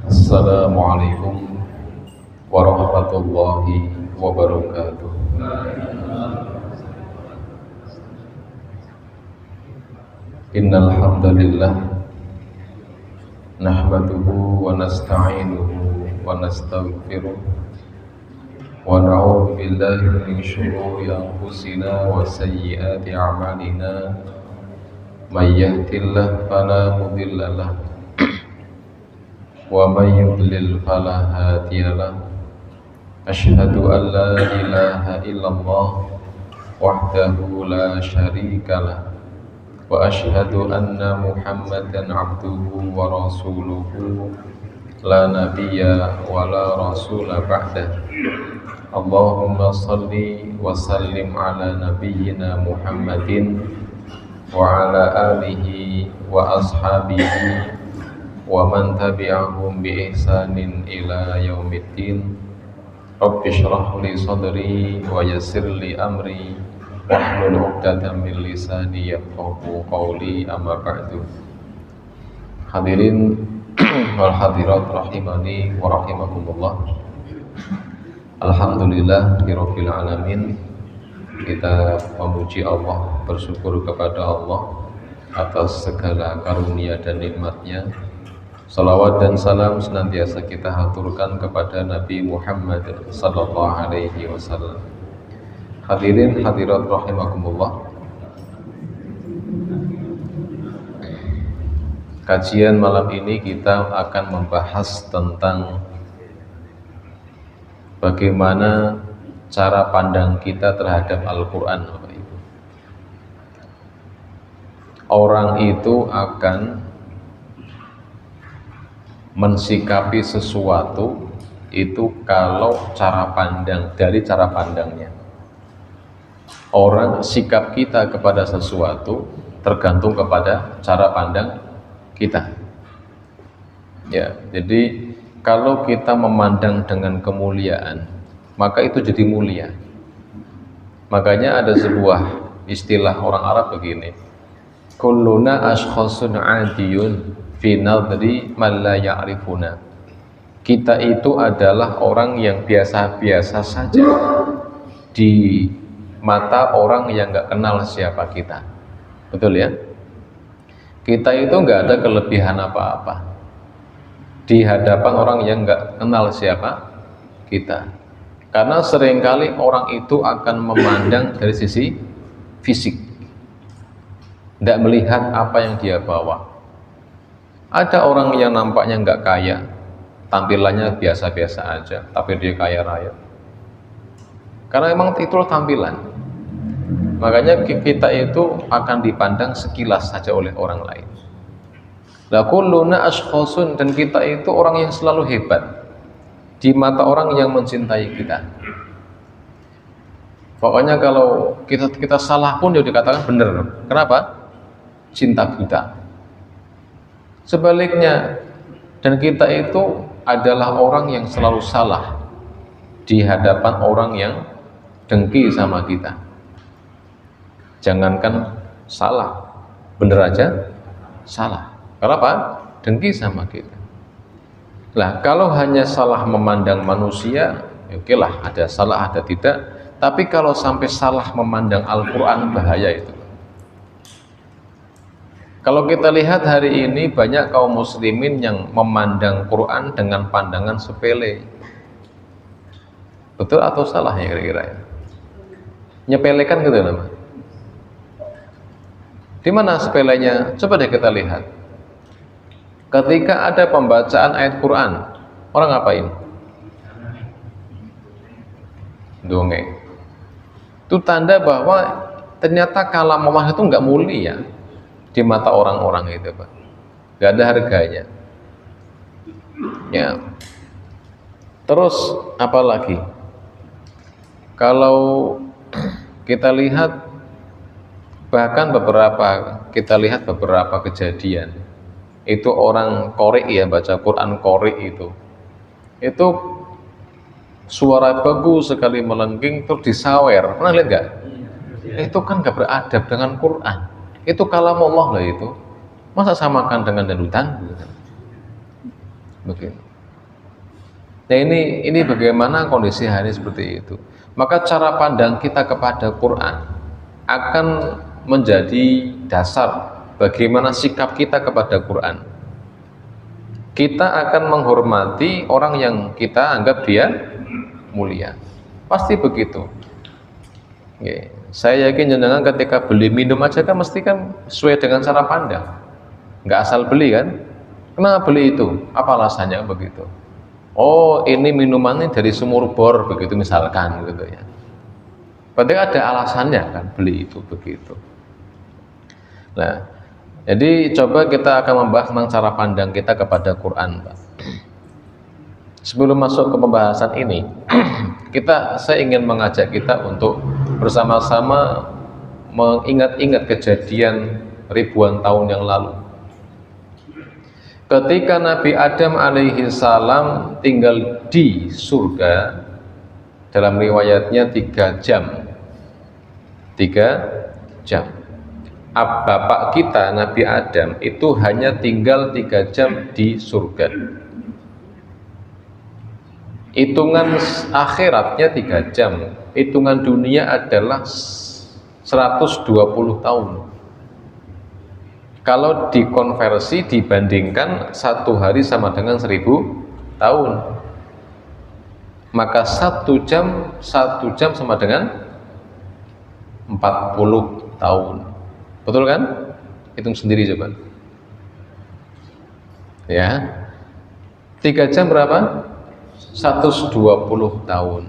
Assalamualaikum warahmatullahi wabarakatuh. Innal hamdalillah nahmaduhu wa nasta'inuhu wa nastaghfiruh wa na'udzu billahi min shururi anfusina wa sayyiati a'malina may yahdihillahu fala mudilla lahu wa may yudlil fala hadiya lahu. Asyhadu an la ilaha illallah wahdahu la syarika lahu wa asyhadu anna Muhammadan abduhu wa rasuluhu la nabiyya wa la rasula ba'dah. Allahumma salli wa sallim ala nabiyyina Muhammadin wa ala alihi wa ashabihi wa man tabi'ahum bi ihsanin ila yaumiddin. Rabbi shrah li sadri wa yassir li amri wahlul 'uqdatam min lisani yafqahu qawli, amma ba'du. Hadirin wal hadirat rahimani wa rahimakumullah. Alhamdulillah rabbil alamin. Kita memuji Allah, bersyukur kepada Allah atas segala karunia dan nikmatnya. Salawat dan salam senantiasa kita haturkan kepada Nabi Muhammad sallallahu alaihi wasallam. Hadirin hadirat rahimakumullah. Kajian malam ini kita akan membahas tentang bagaimana cara pandang kita terhadap Al-Quran. Orang itu akan mensikapi sesuatu itu kalau cara pandang, dari cara pandangnya. Orang, sikap kita kepada sesuatu tergantung kepada cara pandang kita. Ya, jadi kalau kita memandang dengan kemuliaan, maka itu jadi mulia. Makanya ada sebuah istilah orang Arab begini, kulluna ashkhasun adiyun fi nadri man la ya'rifuna. Kita itu adalah orang yang biasa-biasa saja di mata orang yang nggak kenal siapa kita. Betul ya? Kita itu nggak ada kelebihan apa-apa di hadapan orang yang nggak kenal siapa kita. Karena seringkali orang itu akan memandang dari sisi fisik, tidak melihat apa yang dia bawa. Ada orang yang nampaknya nggak kaya, tampilannya biasa-biasa aja, tapi dia kaya raya. Karena memang itu tampilan. Makanya kita itu akan dipandang sekilas saja oleh orang lain. La kulluna ashkhasun, dan kita itu orang yang selalu hebat di mata orang yang mencintai kita. Pokoknya kalau kita salah pun ya dikatakan benar. Kenapa? Cinta kita. Sebaliknya, dan kita itu adalah orang yang selalu salah di hadapan orang yang dengki sama kita. Jangankan salah, bener aja salah. Kenapa? Dengki sama kita. Lah, kalau hanya salah memandang manusia, ya oke lah, ada salah ada tidak. Tapi kalau sampai salah memandang Al-Quran, bahaya itu. Kalau kita lihat hari ini banyak kaum muslimin yang memandang Quran dengan pandangan sepele. Betul atau salah ya kira-kira ya? Nyepelekan gitu nama. Di mana sepelenya? Coba deh kita lihat. Ketika ada pembacaan ayat Quran, orang ngapain? Dongeng. Itu tanda bahwa ternyata kalam Allah itu nggak mulia di mata orang-orang itu, Pak. Nggak ada harganya. Ya. Terus apa lagi? Kalau kita lihat kita lihat beberapa kejadian itu orang Qori ya, baca Quran Qori itu suara bagus sekali melengking terus disawer. Pernah lihat nggak? Itu kan nggak beradab dengan Quran. Itu kalam Allah lah itu. Masa samakan dengan dangdutan? Begitu. Nah ini bagaimana kondisi hari seperti itu. Maka cara pandang kita kepada Quran akan menjadi dasar bagaimana sikap kita kepada Quran. Kita akan menghormati orang yang kita anggap dia mulia. Pasti begitu. Oke. Saya yakin jenengan ketika beli minum aja kan mesti kan sesuai dengan cara pandang. Nggak asal beli kan? Kenapa beli itu? Apa alasannya begitu? Oh, ini minumannya dari sumur bor begitu misalkan gitu ya. Berarti ada alasannya kan beli itu begitu. Nah, jadi coba kita akan membahas tentang cara pandang kita kepada Quran, Pak. Sebelum masuk ke pembahasan ini, saya ingin mengajak kita untuk bersama-sama mengingat-ingat kejadian ribuan tahun yang lalu. Ketika Nabi Adam alaihi salam tinggal di surga, dalam riwayatnya 3 jam. 3 jam. Bapak kita Nabi Adam itu hanya tinggal 3 jam di surga. Hitungan akhiratnya 3 jam. Hitungan dunia adalah 120 tahun. Kalau dikonversi dibandingkan 1 hari sama dengan 1000 tahun. Maka 1 jam sama dengan 40 tahun. Betul kan? Hitung sendiri coba. Ya. 3 jam berapa? 120 tahun.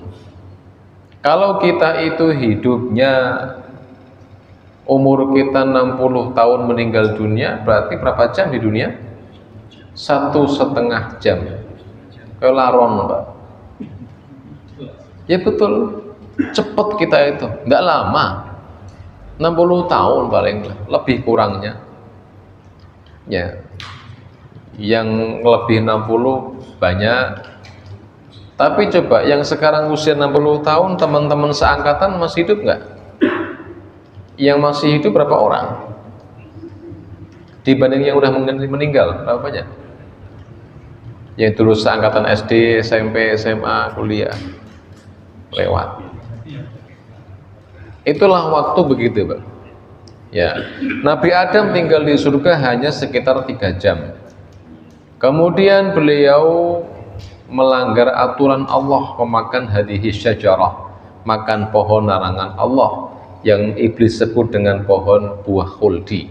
Kalau kita itu hidupnya umur kita 60 tahun meninggal dunia, berarti berapa jam di dunia? 1,5 jam. Kelaron, Pak. Ya betul. Cepet kita itu, nggak lama. 60 tahun paling lebih kurangnya. Ya. Yang lebih 60 banyak. Tapi coba yang sekarang usia 60 tahun, teman-teman seangkatan masih hidup nggak? Yang masih hidup berapa orang? Dibanding yang udah meninggal, berapa banyak? Yang dulu seangkatan SD, SMP, SMA, kuliah lewat. Itulah waktu begitu, Pak. Ya, Nabi Adam tinggal di surga hanya sekitar 3 jam. Kemudian beliau melanggar aturan Allah, memakan hadhihi syajarah, makan pohon larangan Allah yang iblis sebut dengan pohon buah khuldi.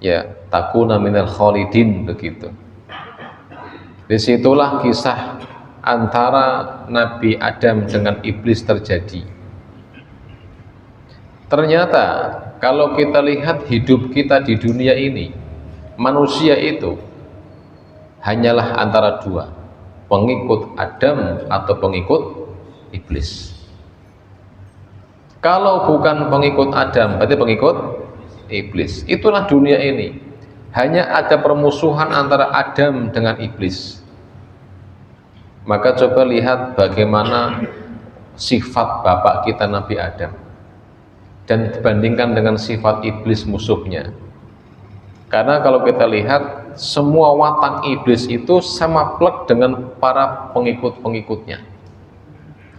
Ya, takuna minal khalidin begitu. Disitulah kisah antara Nabi Adam dengan iblis terjadi. Ternyata kalau kita lihat hidup kita di dunia ini, manusia itu hanyalah antara dua, pengikut Adam atau pengikut iblis. Kalau bukan pengikut Adam, berarti pengikut iblis. Itulah dunia ini, hanya ada permusuhan antara Adam dengan iblis. Maka coba lihat bagaimana sifat bapak kita Nabi Adam dan dibandingkan dengan sifat iblis musuhnya. Karena kalau kita lihat, semua watak iblis itu sama plek dengan para pengikut-pengikutnya.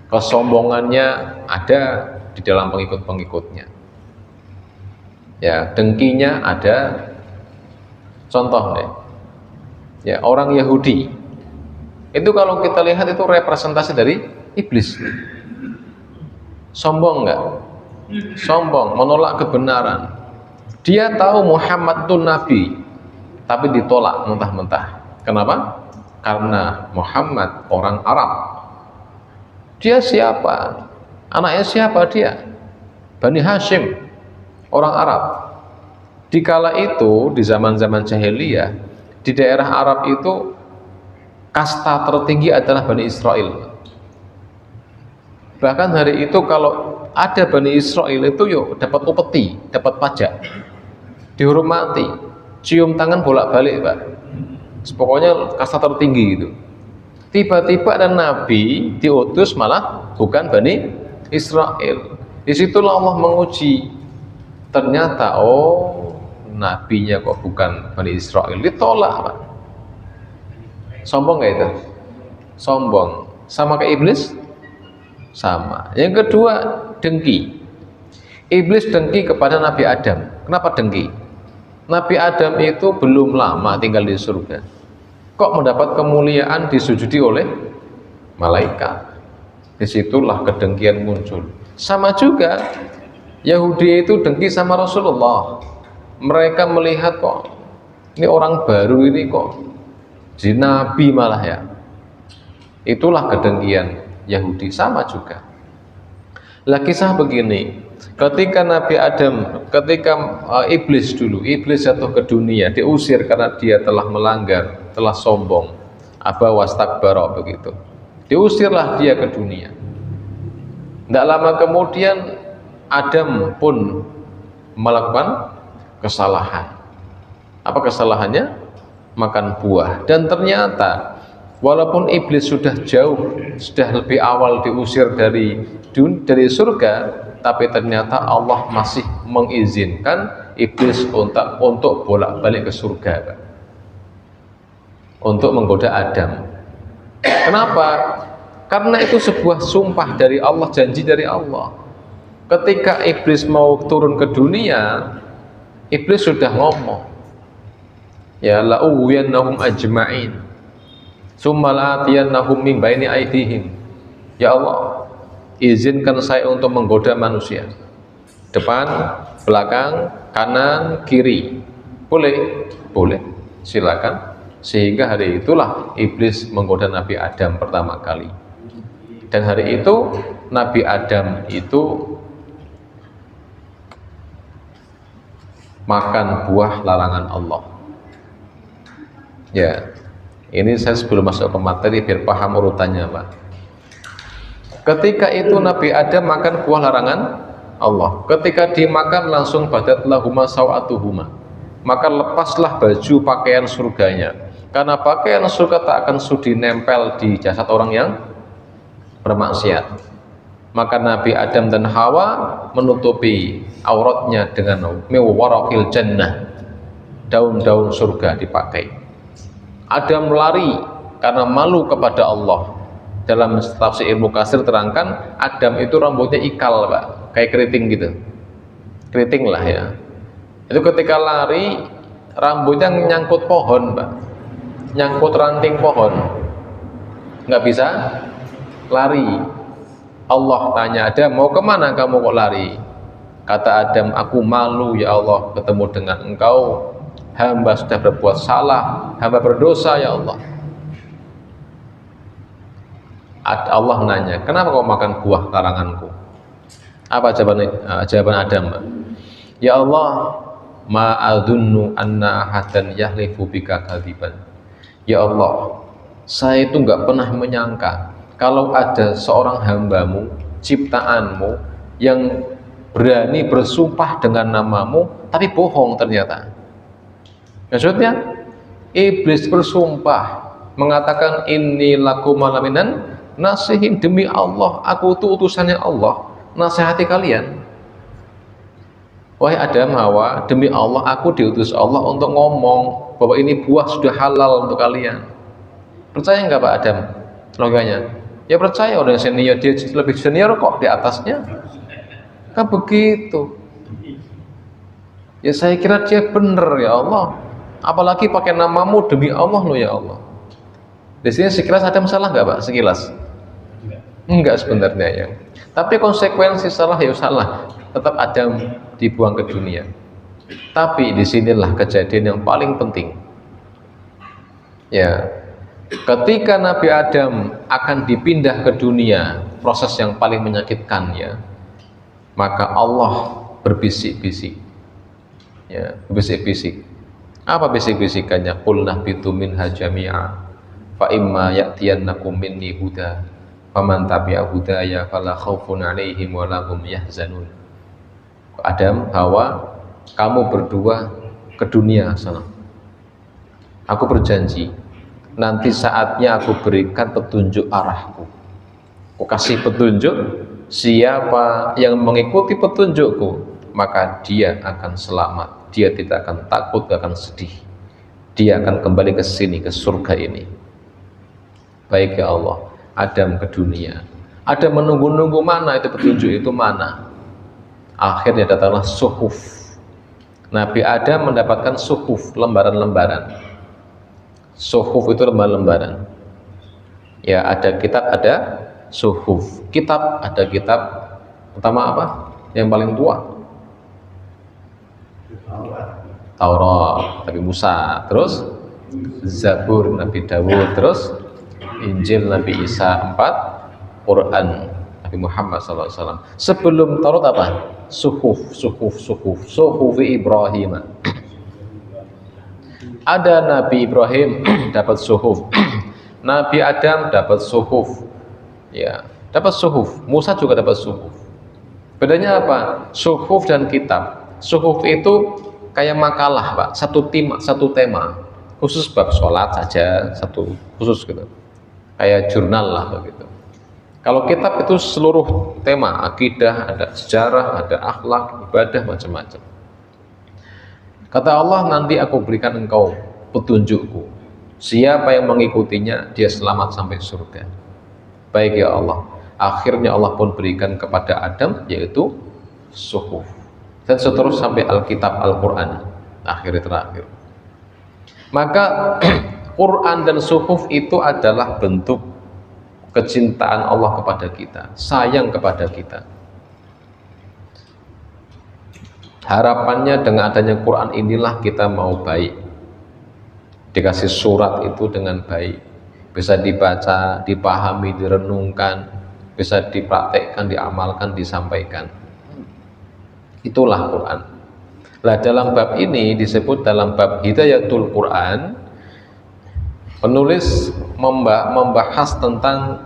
Kesombongannya ada di dalam pengikut-pengikutnya. Ya, dengkinya ada. Contoh deh, ya, orang Yahudi itu kalau kita lihat itu representasi dari iblis. Sombong enggak? Sombong, menolak kebenaran. Dia tahu Muhammad itu nabi, tapi ditolak mentah-mentah. Kenapa? Karena Muhammad orang Arab. Dia siapa? Anaknya siapa dia? Bani Hashim, orang Arab. Dikala itu, di zaman-zaman jahiliyah, di daerah Arab itu kasta tertinggi adalah Bani Israel. Bahkan hari itu kalau ada Bani Israel itu yuk dapat upeti, dapat pajak, dihormati, cium tangan bolak-balik, Pak. Pokoknya kasta tertinggi itu. Tiba-tiba ada nabi diutus malah bukan Bani Israel. Disitulah Allah menguji. Ternyata nabinya kok bukan Bani Israel, ditolak, Pak. Sombong nggak itu? Sombong. Sama kayak iblis? Sama. Yang kedua, dengki. Iblis dengki kepada Nabi Adam. Kenapa dengki? Nabi Adam itu belum lama tinggal di surga, kok mendapat kemuliaan disujudi oleh malaikat. Disitulah kedengkian muncul. Sama juga Yahudi itu dengki sama Rasulullah. Mereka melihat kok ini orang baru ini kok jadi nabi malah ya. Itulah kedengkian Yahudi. Sama juga. Lah kisah begini, ketika Nabi Adam, ketika iblis jatuh ke dunia, diusir karena dia telah melanggar, telah sombong, aba wastakbara begitu. Diusirlah dia ke dunia. Tidak lama kemudian Adam pun melakukan kesalahan. Apa kesalahannya? Makan buah. Dan ternyata walaupun iblis sudah jauh, sudah lebih awal diusir dari surga, tapi ternyata Allah masih mengizinkan iblis untuk bolak-balik ke surga, untuk menggoda Adam. Kenapa? Karena itu sebuah sumpah dari Allah, janji dari Allah. Ketika iblis mau turun ke dunia, iblis sudah ngomong, ya la'uwiyannahum ajma'in summa la'atiyannahum min baini aydihim. Ya Allah, izinkan saya untuk menggoda manusia, depan, belakang, kanan, kiri. Boleh? Boleh, silakan. Sehingga hari itulah iblis menggoda Nabi Adam pertama kali. Dan hari itu Nabi Adam itu makan buah larangan Allah. Ya, ini saya sebelum masuk ke materi biar paham urutannya, Pak. Ketika itu Nabi Adam makan buah larangan Allah. Ketika dimakan langsung badatlahuma sawatuhuma, maka lepaslah baju pakaian surganya. Karena pakaian surga tak akan sudi nempel di jasad orang yang bermaksiat. Maka Nabi Adam dan Hawa menutupi auratnya dengan miwarakil jannah, daun-daun surga dipakai. Adam lari karena malu kepada Allah. Dalam tafsir Ibnu Katsir terangkan, Adam itu rambutnya ikal, Pak, kayak keriting gitu, keriting lah ya. Itu ketika lari rambutnya nyangkut pohon, Pak, nyangkut ranting pohon, nggak bisa lari. Allah tanya Adam, mau kemana kamu kok lari? Kata Adam, aku malu ya Allah ketemu dengan engkau, hamba sudah berbuat salah, hamba berdosa ya Allah. Allah nanya, kenapa kau makan buah laranganku? Apa jawaban Adam? Ya Allah, ma adzunnu anna ahadan yahlifu bika kadziban. Ya Allah, saya itu nggak pernah menyangka kalau ada seorang hambamu, ciptaanmu yang berani bersumpah dengan namamu tapi bohong ternyata. Maksudnya iblis bersumpah mengatakan inni lakum malaminan nasihin, demi Allah aku itu utusannya Allah, nasihati kalian. Wahai Adam, Hawa, demi Allah aku diutus Allah untuk ngomong bahwa ini buah sudah halal untuk kalian. Percaya nggak Pak Adam logikanya? Ya percaya, orang senior, dia lebih senior kok di atasnya, kan begitu. Ya saya kira dia benar ya Allah, apalagi pakai namamu, demi Allah loh ya Allah. Di sini sekilas ada masalah nggak Pak? Sekilas enggak sebenarnya ya, tapi konsekuensi salah ya salah, tetap Adam dibuang ke dunia. Tapi disinilah kejadian yang paling penting ya, ketika Nabi Adam akan dipindah ke dunia, proses yang paling menyakitkan ya, maka Allah berbisik-bisik ya, berbisik-bisik. Apa bisik-bisikannya? Qul nahbitu minha jami'a fa imma ya'tiyannakum minni huda faman tabi'a hudaya fala khaufun 'alaihim wa lahum yahzanun. Adam, Hawa, kamu berdua ke dunia sana. Aku berjanji nanti saatnya aku berikan petunjuk arahku. Aku kasih petunjuk, siapa yang mengikuti petunjukku maka dia akan selamat, dia tidak akan takut, tidak akan sedih, dia akan kembali ke sini, ke surga ini. Baik ya Allah, Adam ke dunia. Adam menunggu-nunggu mana itu petunjuk itu mana. Akhirnya datanglah suhuf. Nabi Adam mendapatkan suhuf, lembaran-lembaran. Suhuf itu lembaran-lembaran. Ya, ada kitab, ada suhuf. Kitab, ada kitab. Pertama apa? Yang paling tua? Taurat, Nabi Musa. Terus Zabur, Nabi Dawud. Terus Injil, Nabi Isa. 4 Quran, Nabi Muhammad SAW. Sebelum Taurat apa? Suhufi Ibrahim. Ada Nabi Ibrahim dapat suhuf, Nabi Adam dapat suhuf, ya, dapat suhuf. Musa juga dapat suhuf. Bedanya apa? Suhuf dan kitab. Suhuf itu kayak makalah Pak, satu tema khusus bab sholat saja, satu khusus gitu, kayak jurnal lah begitu. Kalau kitab itu seluruh tema, akidah, ada sejarah, ada akhlak, ibadah, macam-macam. Kata Allah, nanti aku berikan engkau petunjukku. Siapa yang mengikutinya, dia selamat sampai surga. Baik ya Allah. Akhirnya Allah pun berikan kepada Adam, yaitu suhuf. Dan seterusnya sampai Alkitab, Al-Quran. Akhirnya terakhir. Maka Quran dan suhuf itu adalah bentuk kecintaan Allah kepada kita, sayang kepada kita. Harapannya dengan adanya Quran inilah kita mau baik, dikasih surat itu dengan baik, bisa dibaca, dipahami, direnungkan, bisa dipraktekkan, diamalkan, disampaikan. Itulah Quran. Nah, dalam bab ini disebut dalam bab Hidayatul Quran, penulis membahas tentang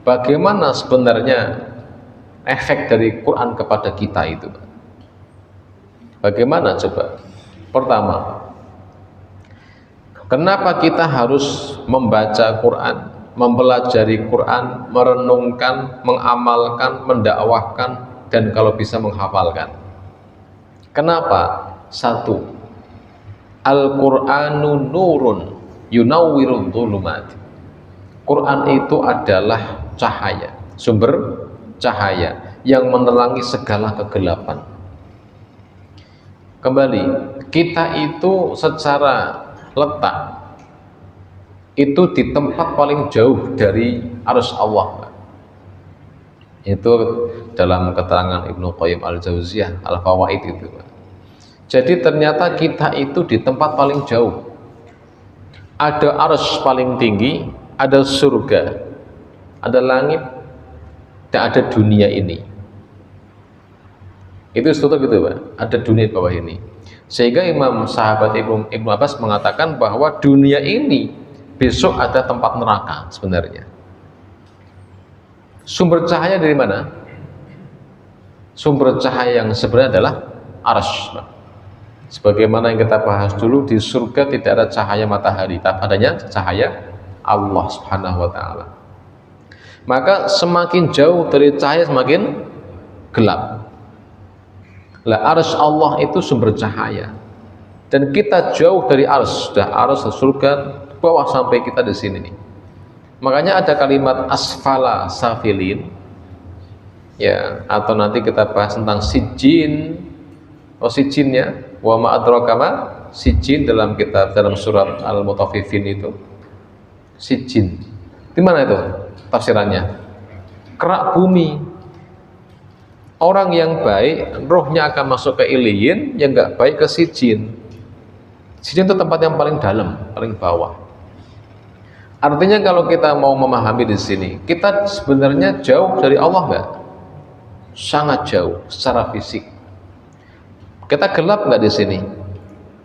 bagaimana sebenarnya efek dari Quran kepada kita itu. Bagaimana coba? Pertama, kenapa kita harus membaca Quran, mempelajari Quran, merenungkan, mengamalkan, mendakwahkan, dan kalau bisa menghafalkan? Kenapa? Satu, Al-Qur'anu nurun yunawwirul dhulumat. Quran itu adalah cahaya, sumber cahaya yang menerangi segala kegelapan. Kembali, kita itu secara letak itu di tempat paling jauh dari arus Allah. Itu dalam keterangan Ibnu Qayyim Al-Jauziyah Al-Fawaid itu. Jadi ternyata kita itu di tempat paling jauh. Ada arus paling tinggi, ada surga, ada langit, dan ada dunia ini. Itu sesuatu gitu Pak, ada dunia di bawah ini. Sehingga Imam sahabat Ibnu Abbas mengatakan bahwa dunia ini besok ada tempat neraka sebenarnya. Sumber cahaya dari mana? Sumber cahaya yang sebenarnya adalah arsy. Sebagaimana yang kita bahas dulu, di surga tidak ada cahaya matahari, tapi adanya cahaya Allah Subhanahu wa taala. Maka semakin jauh dari cahaya semakin gelap. Lah arsy Allah itu sumber cahaya. Dan kita jauh dari arsy, sudah arsy surga bawah sampai kita di sini nih. Makanya ada kalimat asfala safilin. Ya, atau nanti kita bahas tentang sijin. Oh sijin ya. Wa ma adraka ma sijin dalam kitab dalam surat Al-Mutaffifin itu. Sijin. Di mana itu tafsirannya? Kerak bumi. Orang yang baik rohnya akan masuk ke iliyin, yang enggak baik ke sijin. Sijin itu tempat yang paling dalam, paling bawah. Artinya kalau kita mau memahami di sini, kita sebenarnya jauh dari Allah enggak? Sangat jauh secara fisik. Kita gelap enggak di sini?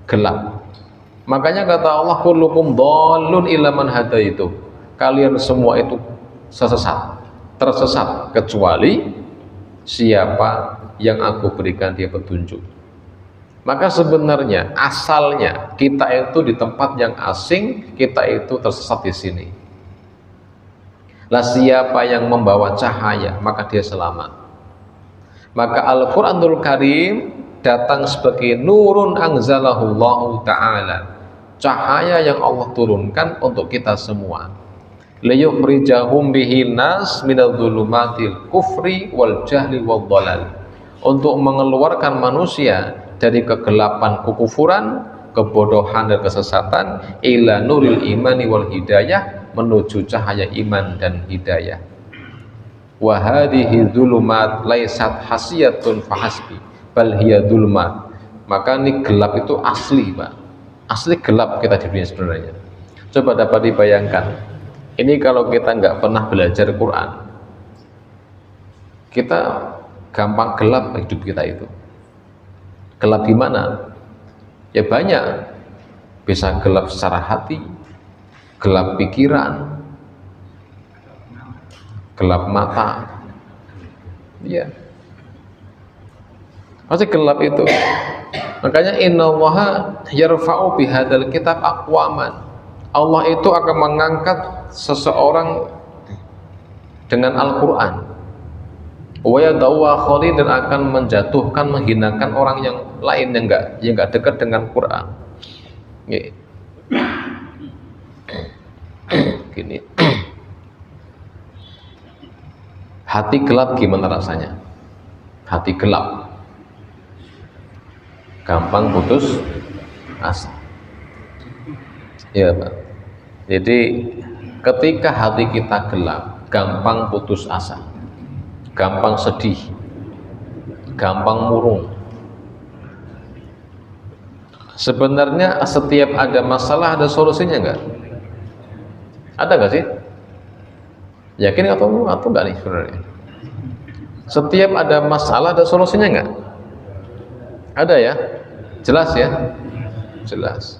Gelap. Makanya kata Allah, kullukum dhallun illa man hadaitu. Kalian semua itu tersesat kecuali siapa yang aku berikan dia petunjuk. Maka sebenarnya asalnya kita itu di tempat yang asing, kita itu tersesat di sini. Lah siapa yang membawa cahaya, maka dia selamat. Maka Al-Qur'anul Karim datang sebagai nurun anzalahullahu ta'ala, cahaya yang Allah turunkan untuk kita semua. Liyukhrijahum bihi nas minadh dhulumatil kufri wal jahli wal dhalal, untuk mengeluarkan manusia dari kegelapan kekufuran, kebodohan dan kesesatan, ila nuril imani wal hidayah, menuju cahaya iman dan hidayah. Wa hadhihi dhulumat laisat hasiyatun fahasbi bal hiya dhulumat. Maka ini gelap itu asli, Pak. Asli gelap kita di dunia sebenarnya. Coba dapat dibayangkan. Ini kalau kita nggak pernah belajar Quran, kita gampang gelap hidup kita itu. Gelap di mana? Ya banyak. Bisa gelap secara hati, gelap pikiran, gelap mata. Ya. Pasti gelap itu. Makanya innallaha yarfa'u bihadzal kitab aqwaman. Allah itu akan mengangkat seseorang dengan Al-Quran, wa yadawwa khali, dan akan menjatuhkan, menghinakan orang yang lain yang enggak dekat dengan Quran. Gini. Hati gelap gimana rasanya? Hati gelap gampang putus asa. Ya Pak. Jadi ketika hati kita gelap, gampang putus asa, gampang sedih, gampang murung. Sebenarnya setiap ada masalah ada solusinya enggak? Ada enggak sih? Yakin atau enggak nih sebenarnya? Setiap ada masalah ada solusinya enggak? Ada ya? Jelas ya? Jelas.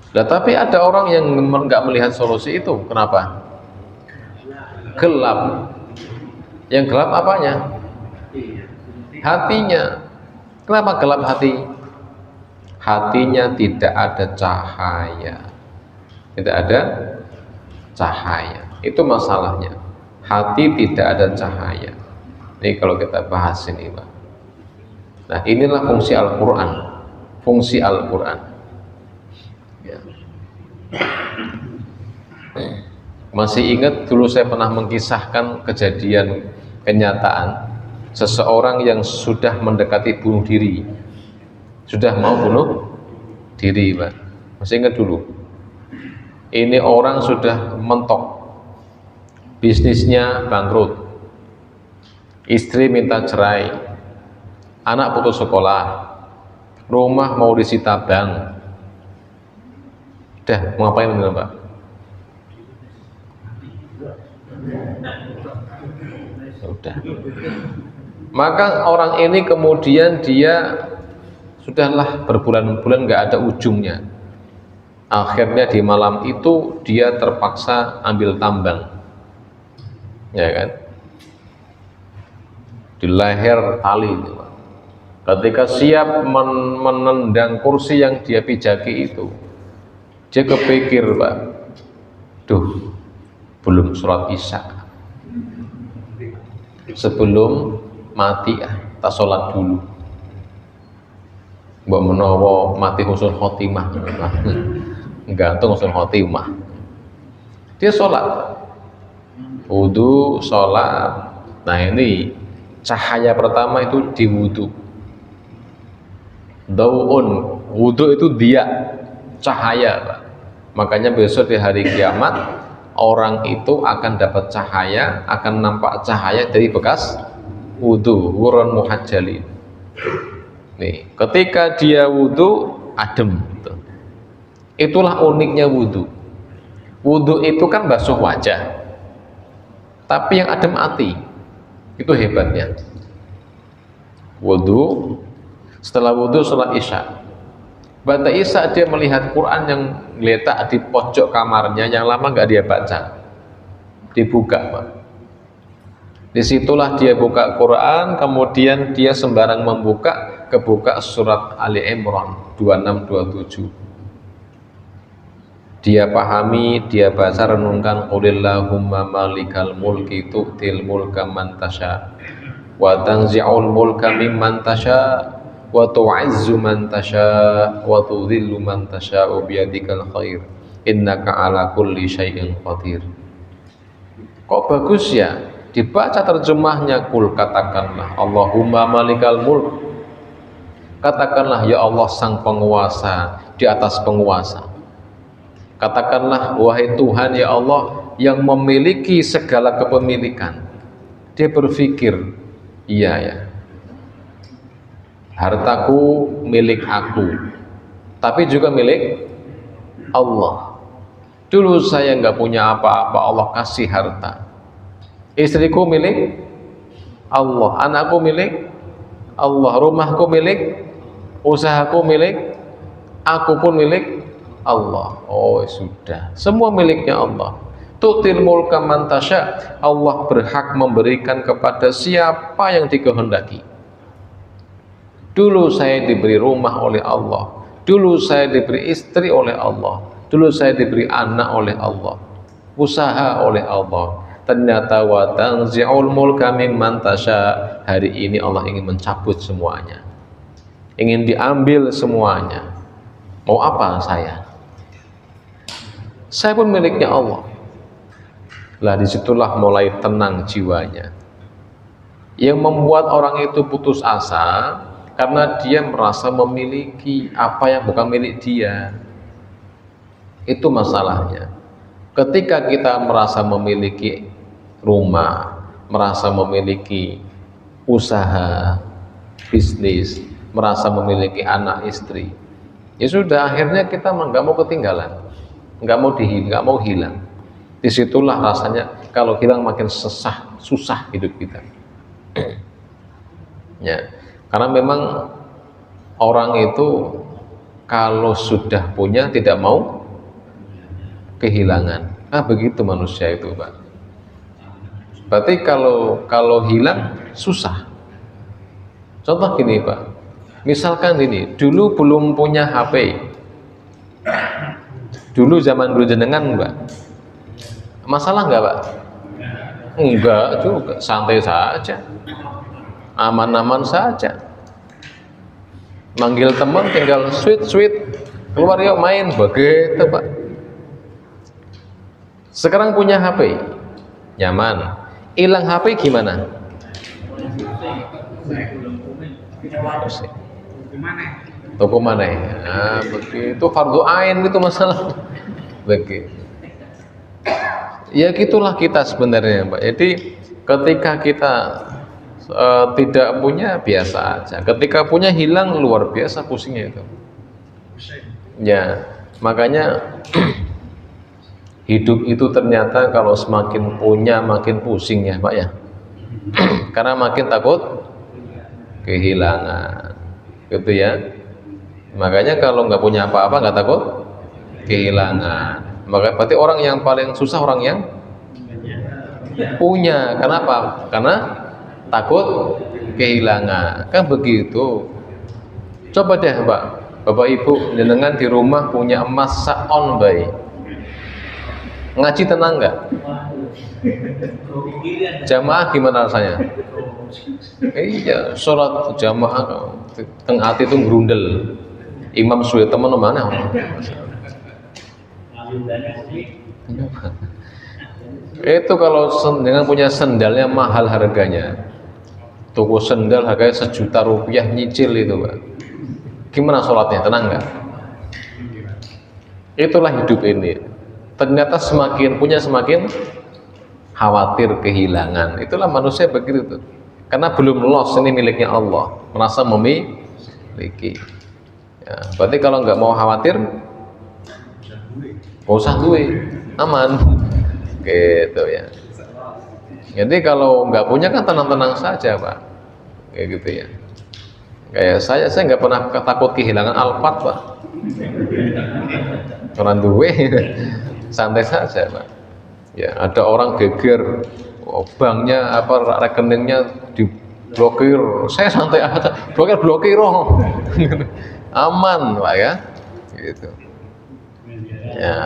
Nah, tapi ada orang yang enggak melihat solusi itu. Kenapa? Gelap. Yang gelap apanya? Hatinya. Kenapa gelap hati? Hatinya tidak ada cahaya. Tidak ada cahaya. Itu masalahnya. Hati tidak ada cahaya. Ini kalau kita bahas ini, Pak. Nah, inilah fungsi Al-Quran. Fungsi Al-Quran. Masih ingat dulu saya pernah mengkisahkan kejadian kenyataan seseorang yang sudah mendekati bunuh diri, sudah mau bunuh diri, Pak. Masih ingat dulu? Ini orang sudah mentok, bisnisnya bangkrut, istri minta cerai, anak putus sekolah, rumah mau disita bank. Udah, mau ngapain bener, Pak? Udah. Maka orang ini kemudian dia Sudahlah berbulan-bulan nggak ada ujungnya. Akhirnya di malam itu dia terpaksa ambil tambang, ya kan? Di leher tali. Ketika siap menendang kursi yang dia pijaki itu, dia kepikir, Pak, duh, belum sholat isya. Sebelum mati, tak sholat dulu. Mbak menawa mati husnul khotimah, gantung husnul khotimah. Dia sholat, wudu, sholat. Nah ini cahaya pertama itu di wudu. Dau'un, wudu itu dia, cahaya, Pak. Makanya besok di hari kiamat orang itu akan dapat cahaya, akan nampak cahaya dari bekas wudu, hurun muhajjalin. Nih, ketika dia wudu adem gitu. Itulah uniknya wudu. Wudu itu kan basuh wajah, tapi yang adem hati. Itu hebatnya. Wudu, setelah wudu sholat isya. Ba'da isya dia melihat Quran yang letak di pojok kamarnya yang lama nggak dia baca. Dibuka, Pak. Disitulah dia buka Quran, kemudian dia sembarang kebuka surat Ali Imran 26-27. Dia pahami, dia baca, renungkan, qulillahumma malikal mulki tu'til mulka man tasha wa tanzi'ul mulka mimman tasha wa tu'izzu man tasha wa tudhillu man tasha biyadikal khair innaka ala kulli syai'in qadir. Kok bagus ya? Dibaca terjemahnya, kul, katakanlah Allahumma malikal mulk, katakanlah ya Allah sang penguasa di atas penguasa. Katakanlah wahai Tuhan ya Allah yang memiliki segala kepemilikan. Dia berpikir, iya ya, hartaku milik aku, tapi juga milik Allah. Dulu saya nggak punya apa-apa, Allah kasih harta. Istriku milik Allah, anakku milik Allah, rumahku milik, usahaku milik, aku pun milik Allah. Oh sudah, semua miliknya Allah. Tu'til mulka man tasha, Allah berhak memberikan kepada siapa yang dikehendaki. Dulu saya diberi rumah oleh Allah, dulu saya diberi istri oleh Allah, dulu saya diberi anak oleh Allah, usaha oleh Allah. Ternyata wa tanzi'ul mulka mimman tasha, hari ini Allah ingin mencabut semuanya, ingin diambil semuanya. Mau apa saya? Saya pun miliknya Allah. Lah disitulah mulai tenang jiwanya. Yang membuat orang itu putus asa karena dia merasa memiliki apa yang bukan milik dia. Itu masalahnya. Ketika kita merasa memiliki rumah, merasa memiliki usaha, bisnis, merasa memiliki anak istri, ya sudah, akhirnya kita nggak mau ketinggalan, nggak mau hilang. Disitulah rasanya kalau hilang makin susah hidup kita. Ya, karena memang orang itu kalau sudah punya tidak mau kehilangan. Begitu manusia itu, Pak. Berarti kalau hilang susah. Contoh gini, Pak. Misalkan ini, dulu belum punya HP. Dulu zaman dulu jenengan, Mbak. Masalah enggak, Pak? Enggak juga, santai saja. Aman-aman saja. Manggil teman tinggal sweet, keluar yuk main, begitu, Pak. Sekarang punya HP, nyaman. Hilang HP gimana? Toko mana? Begitu fardu ain itu masalah. Begitu. Ya gitulah kita sebenarnya, Pak. Jadi ketika kita tidak punya biasa aja. Ketika punya hilang luar biasa pusingnya itu. Ya, makanya hidup itu ternyata kalau semakin punya makin pusing ya, Pak ya. Karena makin takut kehilangan. Gitu ya. Makanya kalau nggak punya apa-apa nggak takut kehilangan. Maka berarti orang yang paling susah orang yang punya. Kenapa? Karena takut kehilangan. Kan begitu. Coba deh Pak, Bapak Ibu, jenengan di rumah punya emas saon bayi. Ngaji tenang nggak? Jamaah gimana rasanya? Iya, sholat jamaah tengah hati itu gerundel. Imam sudah teman mana? Itu kalau dengan punya sendalnya mahal harganya. Toko sendal harganya 1 juta rupiah nyicil itu Pak. Gimana sholatnya? Tenang nggak? Itulah hidup ini. Ternyata semakin punya semakin khawatir kehilangan. Itulah manusia begitu tuh. Karena belum loss, ini miliknya Allah, merasa memiliki. Ya, berarti kalau nggak mau khawatir, nggak usah duit, aman. Gitu ya. Jadi kalau nggak punya kan tenang-tenang saja Pak. Kayak gitu ya. Kayak saya nggak pernah takut kehilangan Alphard Pak. Orang duwe, santai saja Pak. Ya, ada orang geger, banknya apa rekeningnya diblokir, saya santai aja, blokir aman Pak ya, gitu. Ya,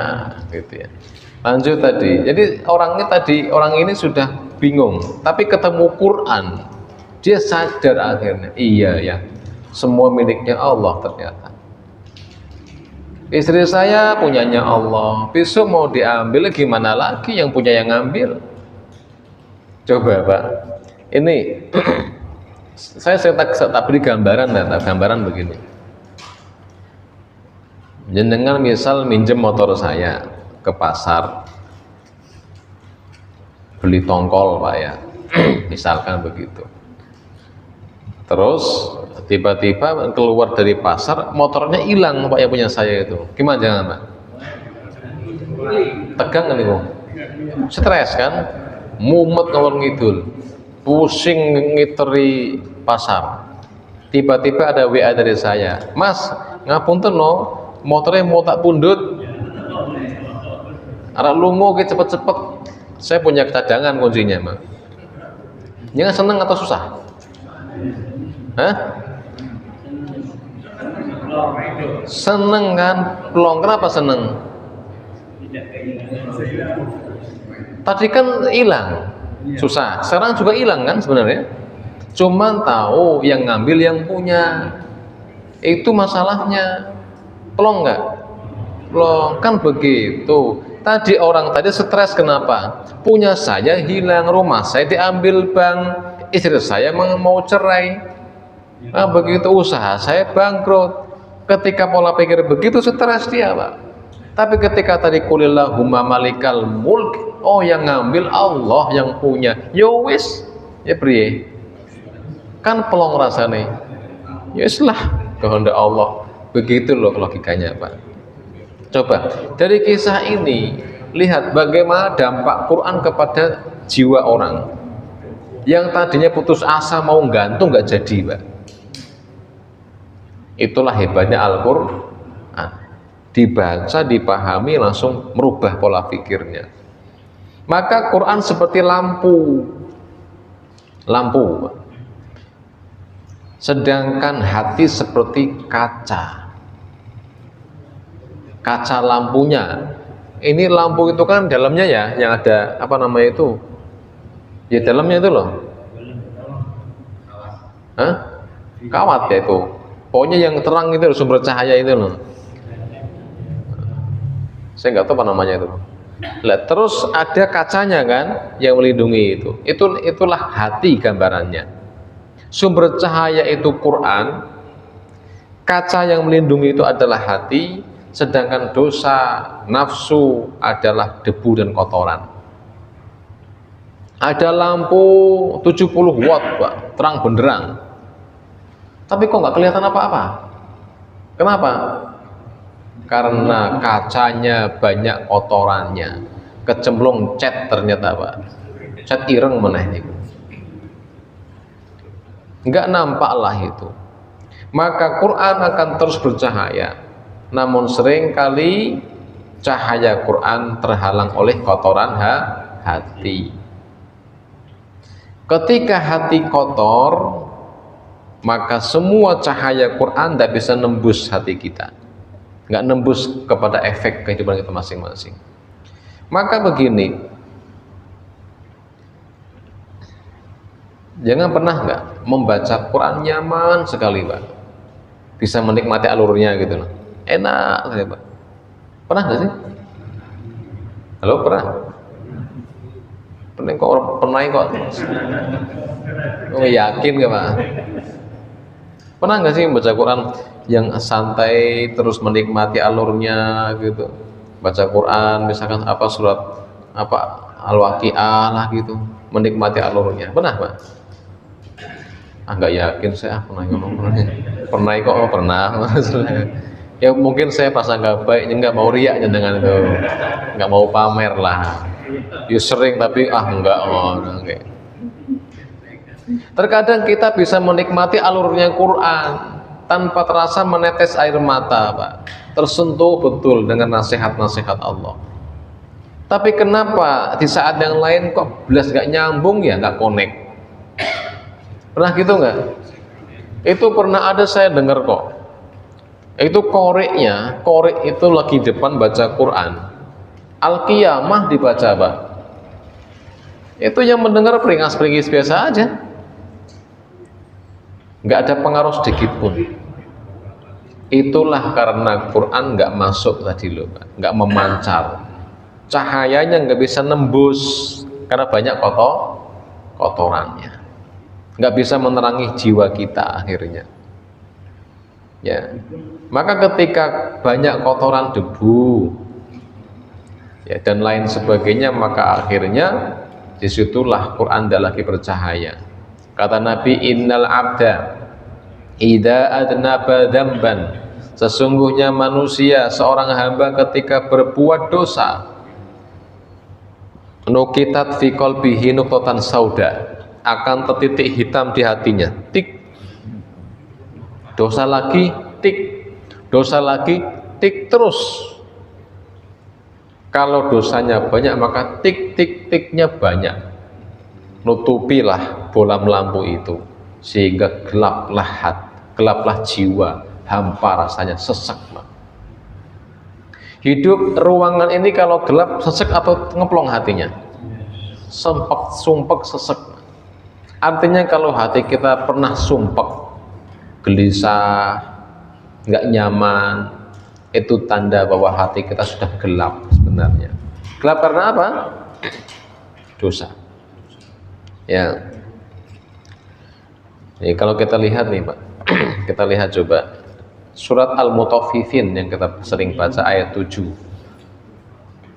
gitu ya. Lanjut tadi, jadi orang ini sudah bingung, tapi ketemu Quran, dia sadar akhirnya, iya ya, semua miliknya Allah ternyata. Istri saya punyanya Allah, besok mau diambil gimana lagi, yang punya yang ngambil. Coba Pak, ini saya tak beri gambaran ya, gambaran begini. Jenengan misal minjem motor saya ke pasar, beli tongkol Pak ya, misalkan begitu. Terus tiba-tiba keluar dari pasar, motornya hilang Pak yang punya saya itu. Gimana jangan Pak? Tegang kan itu? Stres kan? Mumet ngawur ngidul, pusing ngiteri pasar. Tiba-tiba ada WA dari saya, Mas, ngapunten no, motornya mau tak pundut. Arek lungo ke cepet-cepet. Saya punya cadangan kuncinya, Mas. Jangan seneng atau susah? Hah? Seneng kan? Plong, kenapa seneng? Tadi kan hilang, susah. Sekarang juga hilang kan sebenarnya. Cuman tahu yang ngambil yang punya. Itu masalahnya. Plong nggak? Plong, kan begitu. Tadi orang tadi stres kenapa? Punya saya hilang, rumah saya diambil bank, istri saya mau cerai. Nah, begitu usaha saya bangkrut. Ketika pola pikir begitu stres dia Pak. Tapi ketika tadi kulillahumma malikal mulk, oh yang ngambil Allah yang punya, yo wis, ya priye? Kan pelong rasane. Ya wis lah, kehendak Allah. Begitu loh logikanya Pak. Coba dari kisah ini lihat bagaimana dampak Quran kepada jiwa orang yang tadinya putus asa mau gantung nggak jadi Pak. Itulah hebatnya Al-Quran, dibaca, dipahami, langsung merubah pola pikirnya. Maka Quran seperti lampu, sedangkan hati seperti kaca lampunya. Ini lampu itu kan dalamnya ya, yang ada apa namanya itu, ya dalamnya itu loh, kawat ya itu. Pokoknya yang terang itu sumber cahaya itu loh. Saya nggak tahu apa namanya itu. Nah, terus ada kacanya kan yang melindungi itu. Itulah hati gambarannya. Sumber cahaya itu Quran, kaca yang melindungi itu adalah hati, sedangkan dosa, nafsu adalah debu dan kotoran. Ada lampu 70 watt Pak, terang benderang. Tapi kok nggak kelihatan apa-apa? Kenapa? Karena kacanya banyak kotorannya, kecemplung cat ternyata Pak, cat ireng meneh itu, nggak nampak lah itu. maka Quran akan terus bercahaya. Namun seringkali cahaya Quran terhalang oleh kotoran hati. Ketika hati kotor, maka semua cahaya Quran tidak bisa nembus hati kita, nggak nembus kepada efek kehidupan kita masing-masing. Maka begini, jangan pernah nggak membaca Quran nyaman sekali, Pak, bisa menikmati alurnya gitu loh, enak sekali, Pak. Pernah nggak sih? Halo, pernah? Pernah kok? Oh, yakin nggak, Pak? Pernah nggak sih membaca Quran yang santai terus menikmati alurnya gitu? Baca Quran misalkan apa surat apa Al-Waqiah lah gitu, menikmati alurnya. Pernah, Pak? Nggak yakin saya pernah ngomong pernah kok. Oh, pernah. Ya mungkin saya prasangka baik, nggak mau riak dengan itu, nggak mau pamer lah. Ya sering tapi enggak. Terkadang kita bisa menikmati alurnya Quran tanpa terasa menetes air mata, Pak. Tersentuh betul dengan nasihat-nasihat Allah. Tapi kenapa di saat yang lain kok belas gak nyambung ya, gak connect? Pernah gitu nggak? Itu pernah ada saya dengar kok. Itu korek itu lagi depan baca Quran. Al-Qiyamah dibaca, Pak. Itu yang mendengar peringas-peringis biasa aja. Nggak ada pengaruh sedikit pun. Itulah karena Quran nggak masuk tadi loh, Pak. Nggak memancar. Cahayanya nggak bisa nembus karena banyak kotorannya. Nggak bisa menerangi jiwa kita akhirnya. Ya, maka ketika banyak kotoran debu, ya dan lain sebagainya, maka akhirnya disitulah Quran tidak lagi bercahaya. Kata Nabi, innal abda idza adnaba dzamban, sesungguhnya manusia seorang hamba ketika berbuat dosa, nukitat fi qalbihi nuqtatan sauda, akan tertitik hitam di hatinya, tik. Dosa lagi, tik. Dosa lagi, tik terus. Kalau dosanya banyak maka tik-tik-tiknya banyak. Nutupilah bolam lampu itu sehingga gelaplah jiwa, hampa rasanya, sesek. Hidup ruangan ini kalau gelap sesek atau ngeplong hatinya? Sumpek, sesek. Artinya kalau hati kita pernah sumpek, gelisah, nggak nyaman, itu tanda bahwa hati kita sudah gelap sebenarnya. Gelap karena apa? Dosa. Ya. Jadi kalau kita lihat nih, Pak, kita lihat coba surat Al-Mutaffifin yang kita sering baca ayat 7.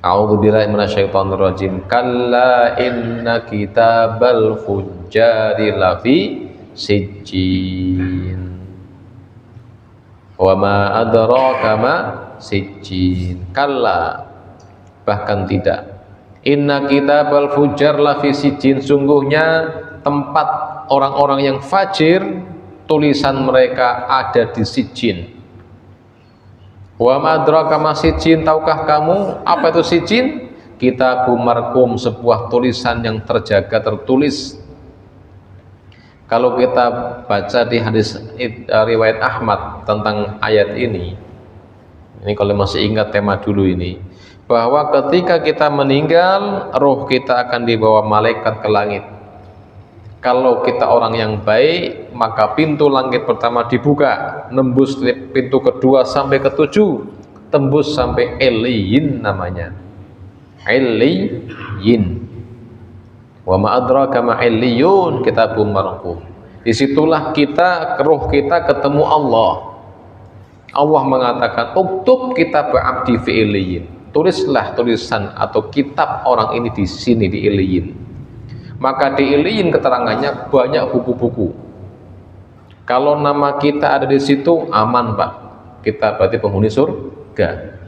A'udzubillahi minasyaitonirrajim. Kalla inna kitabal fujjari lafi sijjin. Wa ma adraka ma sijjin. Kalla, bahkan tidak. Inna kitabal fujjar lafi sijjin, sungguhnya tempat orang-orang yang fajir, tulisan mereka ada di sijjin. Wa ma adraka ma sijjin, tahukah kamu apa itu sijjin? Kitabum marqum, sebuah tulisan yang terjaga, tertulis. Kalau kita baca di hadis riwayat Ahmad tentang ayat ini kalau masih ingat tema dulu ini, bahwa ketika kita meninggal, roh kita akan dibawa malaikat ke langit. Kalau kita orang yang baik, maka pintu langit pertama dibuka, nembus pintu kedua sampai ketujuh, tembus sampai Eliyin namanya. Eliyin. Wa ma adraka ma illiyun, kitabum marqum. Disitulah roh kita ketemu Allah. Allah mengatakan, uktub kitab abdi fi illiyin, tulislah tulisan atau kitab orang ini di sini di Illiyin. Maka di Illiyin keterangannya banyak buku-buku. Kalau nama kita ada di situ, aman, Pak, kita berarti penghuni surga.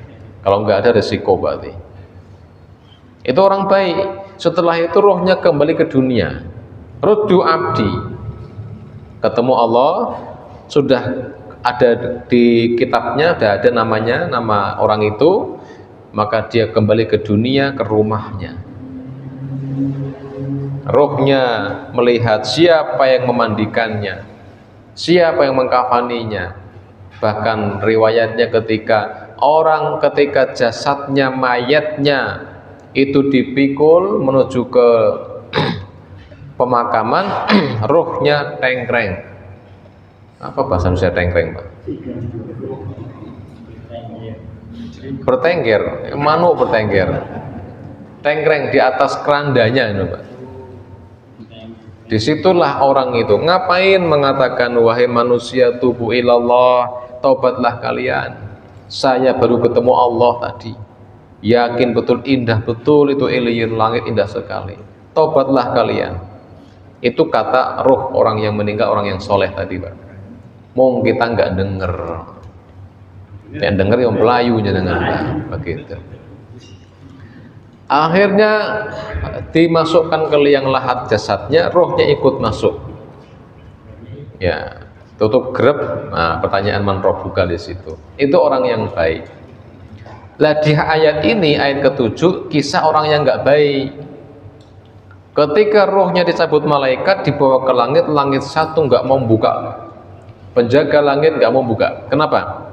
Kalau nggak ada resiko berarti itu orang baik. Setelah itu rohnya kembali ke dunia. Ruddu abdi, ketemu Allah, sudah ada di kitabnya, ada namanya, nama orang itu, maka dia kembali ke dunia, ke rumahnya. Rohnya melihat siapa yang memandikannya, siapa yang mengkafaninya. Bahkan riwayatnya ketika jasadnya, mayatnya itu dipikul menuju ke pemakaman, rohnya tengkreng. Apa bahasa Indonesia tengkreng, Pak? Bertengger, manuk bertengger. Tengkreng di atas kerandanya itu, Pak. Disitulah orang itu ngapain mengatakan, wahai manusia, tubu ilallah, taubatlah kalian. Saya baru ketemu Allah tadi. Yakin betul, indah betul itu iliyun langit, indah sekali. Taubatlah kalian. Itu kata roh orang yang meninggal, orang yang soleh tadi, Pak. Mau kita nggak denger, yang denger yang pelayunya dengan begitu. Akhirnya dimasukkan ke liang lahat jasadnya, rohnya ikut masuk. Ya, tutup grep. Nah, pertanyaan man rabbuka di situ. Itu orang yang baik. Lah di ayat ini, ayat ke-7, kisah orang yang nggak baik. Ketika rohnya dicabut malaikat, dibawa ke langit, langit satu nggak mau buka. Penjaga langit nggak mau buka. Kenapa?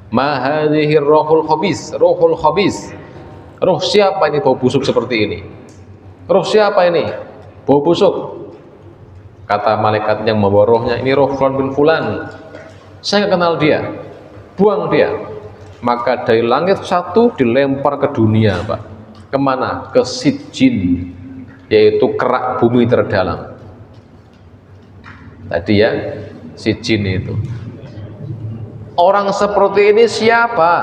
Ma hadhihi rohul khabis, rohul khabis. Roh siapa ini bau busuk seperti ini? Roh siapa ini? Bau busuk. Kata malaikat yang membawa rohnya, ini roh fulan bin fulan. Saya nggak kenal dia. Buang dia. Maka dari langit satu dilempar ke dunia, Pak. Kemana? Ke Sijin, yaitu kerak bumi terdalam. Tadi ya, Sijin itu. Orang seperti ini siapa?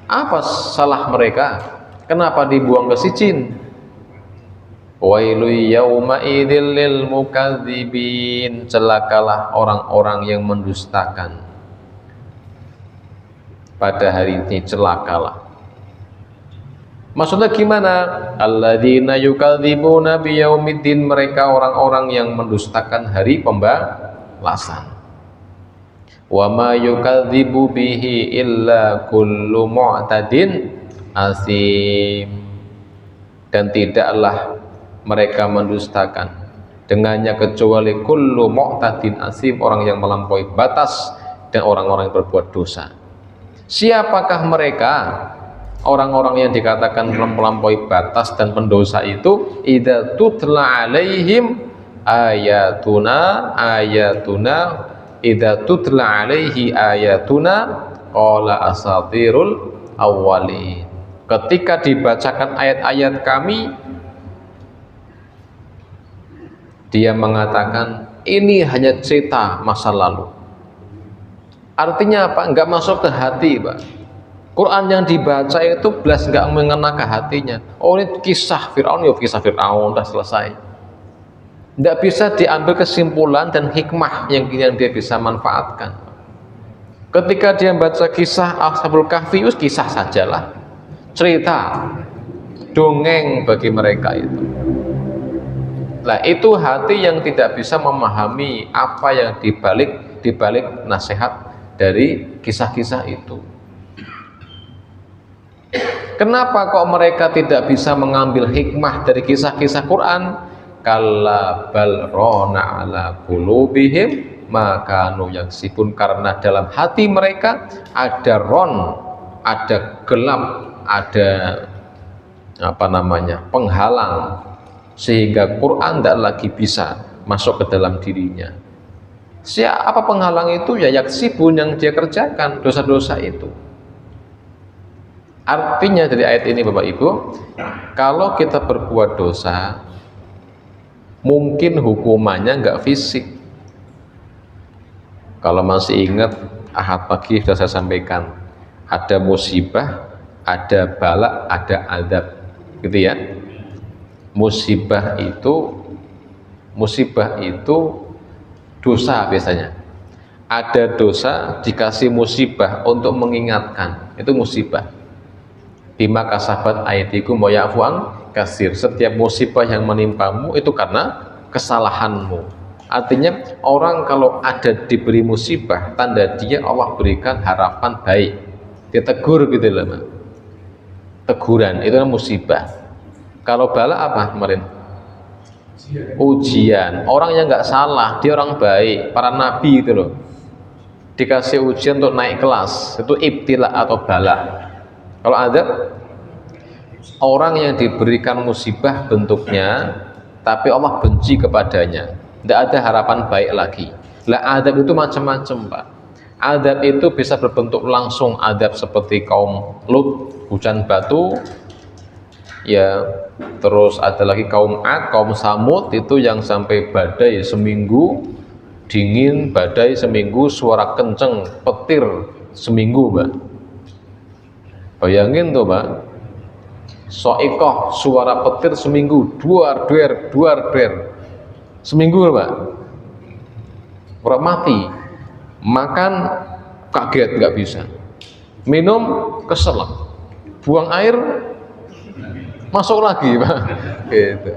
Apa salah mereka? Kenapa dibuang ke Sijin? Wailu yauma idzil lil mukadzibin. Celakalah orang-orang yang mendustakan. Pada hari ini celakalah. Maksudnya gimana? Alladzina yukadzibuna biyaumiddin. Mereka orang-orang yang mendustakan hari pembalasan. Wa ma yukadzibu bihi illa kullu mu'tadin asim. Dan tidaklah mereka mendustakan dengannya kecuali kullu mu'tadin asim, orang yang melampaui batas dan orang-orang yang berbuat dosa. Siapakah mereka? Orang-orang yang dikatakan melampaui batas dan pendosa itu, idza tutla alaihim ayatuna idza tutla alaihi ayatuna qala asatirul awwalin. Ketika dibacakan ayat-ayat kami, dia mengatakan ini hanya cerita masa lalu. Artinya apa? Enggak masuk ke hati, Pak. Quran yang dibaca itu belas enggak mengena ke hatinya. Oh, ini kisah Fir'aun, ya kisah Fir'aun, sudah selesai. Tidak bisa diambil kesimpulan dan hikmah yang dia bisa manfaatkan. Ketika dia baca kisah Ashabul Kahfi, kisah sajalah, cerita, dongeng bagi mereka itu. Nah, itu hati yang tidak bisa memahami apa yang dibalik nasihat dari kisah-kisah itu. Kenapa kok mereka tidak bisa mengambil hikmah dari kisah-kisah Quran? Kalla bal rona ala qulubihim makanu yaksibun. Karena dalam hati mereka ada ron, ada gelap, ada penghalang, sehingga Quran tidak lagi bisa masuk ke dalam dirinya. Siapa penghalang itu? Ya yaksibun, yang dia kerjakan dosa-dosa itu. Artinya dari ayat ini, Bapak Ibu, kalau kita berbuat dosa, mungkin hukumannya nggak fisik. Kalau masih ingat Ahad pagi sudah saya sampaikan, ada musibah, ada bala, ada adab, gitu ya. Musibah itu dosa biasanya. Ada dosa dikasih musibah untuk mengingatkan, itu musibah. Bima kasabat ayatikum wa ya'fu an katsir. Setiap musibah yang menimpamu itu karena kesalahanmu. Artinya orang kalau ada diberi musibah, tanda dia Allah berikan harapan baik. Ditegur gitu loh, Pak. Teguran itu musibah. Kalau bala apa kemarin? Ujian. Orang yang nggak salah, dia orang baik, para nabi itu loh. Dikasih ujian untuk naik kelas, itu ibtila atau bala. Kalau ada orang yang diberikan musibah bentuknya, tapi Allah benci kepadanya, tidak ada harapan baik lagi. Lah adab itu macam-macam, Pak. Adab itu bisa berbentuk langsung, adab seperti kaum Lut, hujan batu, ya. Terus ada lagi kaum Ad, kaum Samud itu yang sampai badai seminggu, dingin, badai seminggu, suara kenceng, petir seminggu, Pak. Bayangin tuh, Pak. Soikoh, suara petir seminggu, duar der, seminggu, Pak. Orang mati, makan kaget nggak bisa, minum keselak, buang air masuk lagi, Pak. Gitu.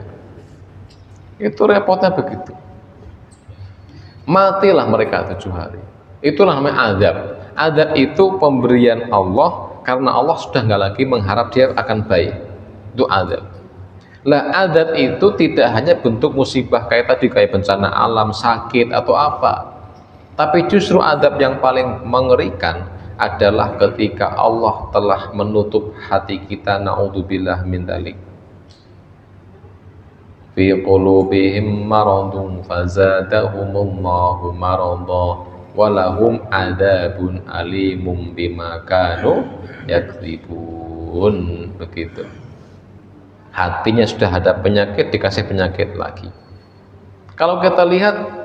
Itu repotnya begitu. Matilah mereka 7 hari. Itulah namanya adab. Adab itu pemberian Allah karena Allah sudah nggak lagi mengharap dia akan baik. Itu adab. Lah adab itu tidak hanya bentuk musibah kayak tadi, kayak bencana alam, sakit atau apa. Tapi justru adab yang paling mengerikan adalah ketika Allah telah menutup hati kita, naudzubillah min dzalik. Fi qulubihim maradun fazadahumullahu marada walahum adzabun alimum bima kanu yakdzibun. Begitu. Hatinya sudah ada penyakit, dikasih penyakit lagi. Kalau kita lihat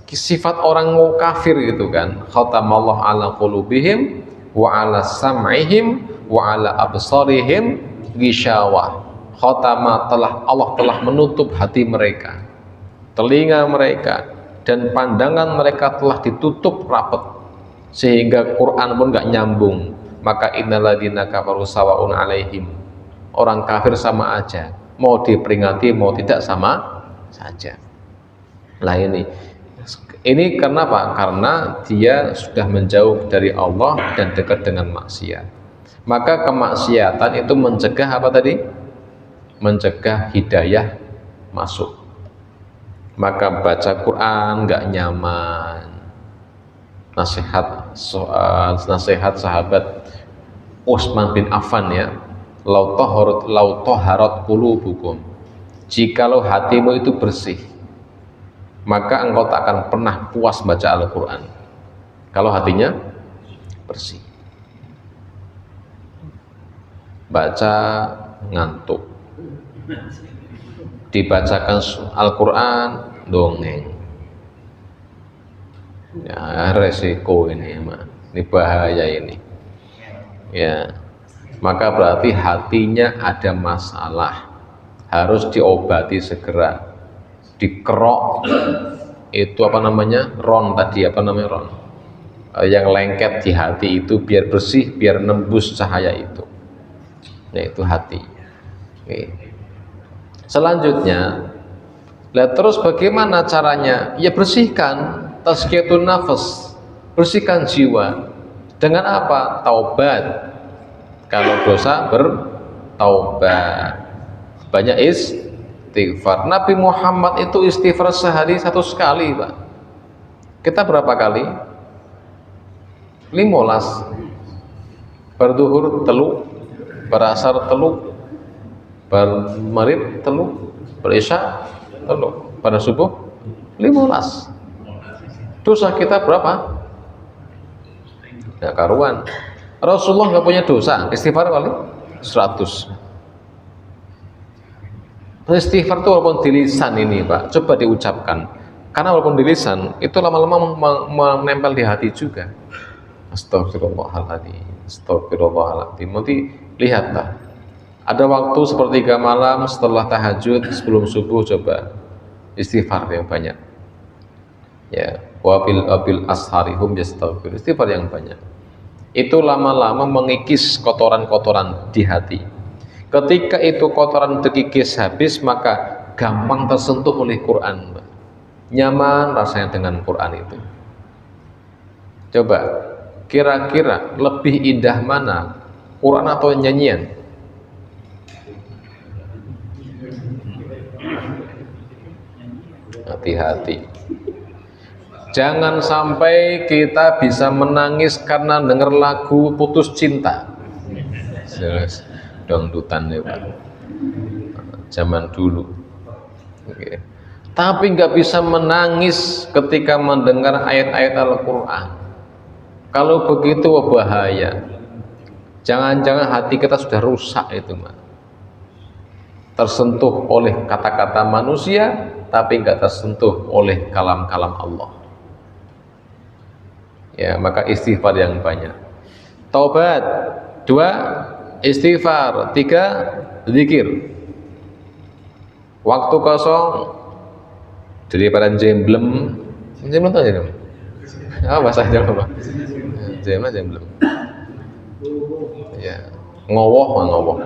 sifat orang kafir gitu kan, khatamallahu ala qulubihim wa ala sam'ihim wa ala absarihim ghishawah. Khatama, Allah telah menutup hati mereka, telinga mereka, dan pandangan mereka telah ditutup rapat sehingga Quran pun gak nyambung. Maka innalladzina kafaru sawaun alaihim, orang kafir sama aja, mau diperingati mau tidak sama saja. Lah ini kenapa? Karena dia sudah menjauh dari Allah dan dekat dengan maksiat. Maka kemaksiatan itu mencegah apa tadi? Mencegah hidayah masuk. Maka baca Quran nggak nyaman. Nasihat sahabat Utsman bin Affan ya, lau taharat qulubukum, jikalau hatimu itu bersih, maka engkau tak akan pernah puas baca Al-Quran kalau hatinya bersih. Baca ngantuk, dibacakan Al-Quran dongeng, ya resiko ini, ini bahaya ini ya. Maka berarti hatinya ada masalah, harus diobati segera, dikerok. Itu apa namanya, ron tadi, apa namanya ron, yang lengket di hati itu biar bersih, biar nembus cahaya itu. Nah itu hati. Oke. Selanjutnya, lah terus bagaimana caranya? Ya bersihkan, tazkiyatun nafas, bersihkan jiwa. Dengan apa? Taubat. Kalau dosa, bertaubat. Banyak istighfar. Nabi Muhammad itu istighfar sehari 1 kali, Pak. Kita berapa kali? 15. Berduhur telu, berasar telu, bermaghrib telu, berisya telu, pada subuh 15. Dosa kita berapa? Ya karuan. Rasulullah nggak punya dosa, istighfar kali 100. Istighfar itu walaupun di lisan ini, Pak, coba diucapkan. Karena walaupun di lisan, itu lama-lama menempel di hati juga. Astagfirullahaladzim, astagfirullahaladzim. Nanti lihatlah, ada waktu sepertiga malam setelah tahajud, sebelum subuh, coba istighfar yang banyak. Ya, wabil asharihum yastaghfir, istighfar yang banyak. Itu lama-lama mengikis kotoran-kotoran di hati. Ketika itu kotoran terkikis habis, maka gampang tersentuh oleh Quran. nyaman rasanya dengan Quran itu. Coba, kira-kira lebih indah mana, Quran atau nyanyian? Hati-hati. Jangan sampai kita bisa menangis karena dengar lagu putus cinta. Dangdutan ya Pak. Zaman dulu. Oke. Tapi nggak bisa menangis ketika mendengar ayat-ayat Al-Quran. Kalau begitu bahaya. Jangan-jangan hati kita sudah rusak itu Pak. Tersentuh oleh kata-kata manusia, tapi nggak tersentuh oleh kalam-kalam Allah. Ya, maka istighfar yang banyak. Taubat, 2 istighfar, 3 zikir. Waktu kosong daripada jemblem tuh aja dong. Bahasa Jawa apa? Jemblem. Ya, ngowoh.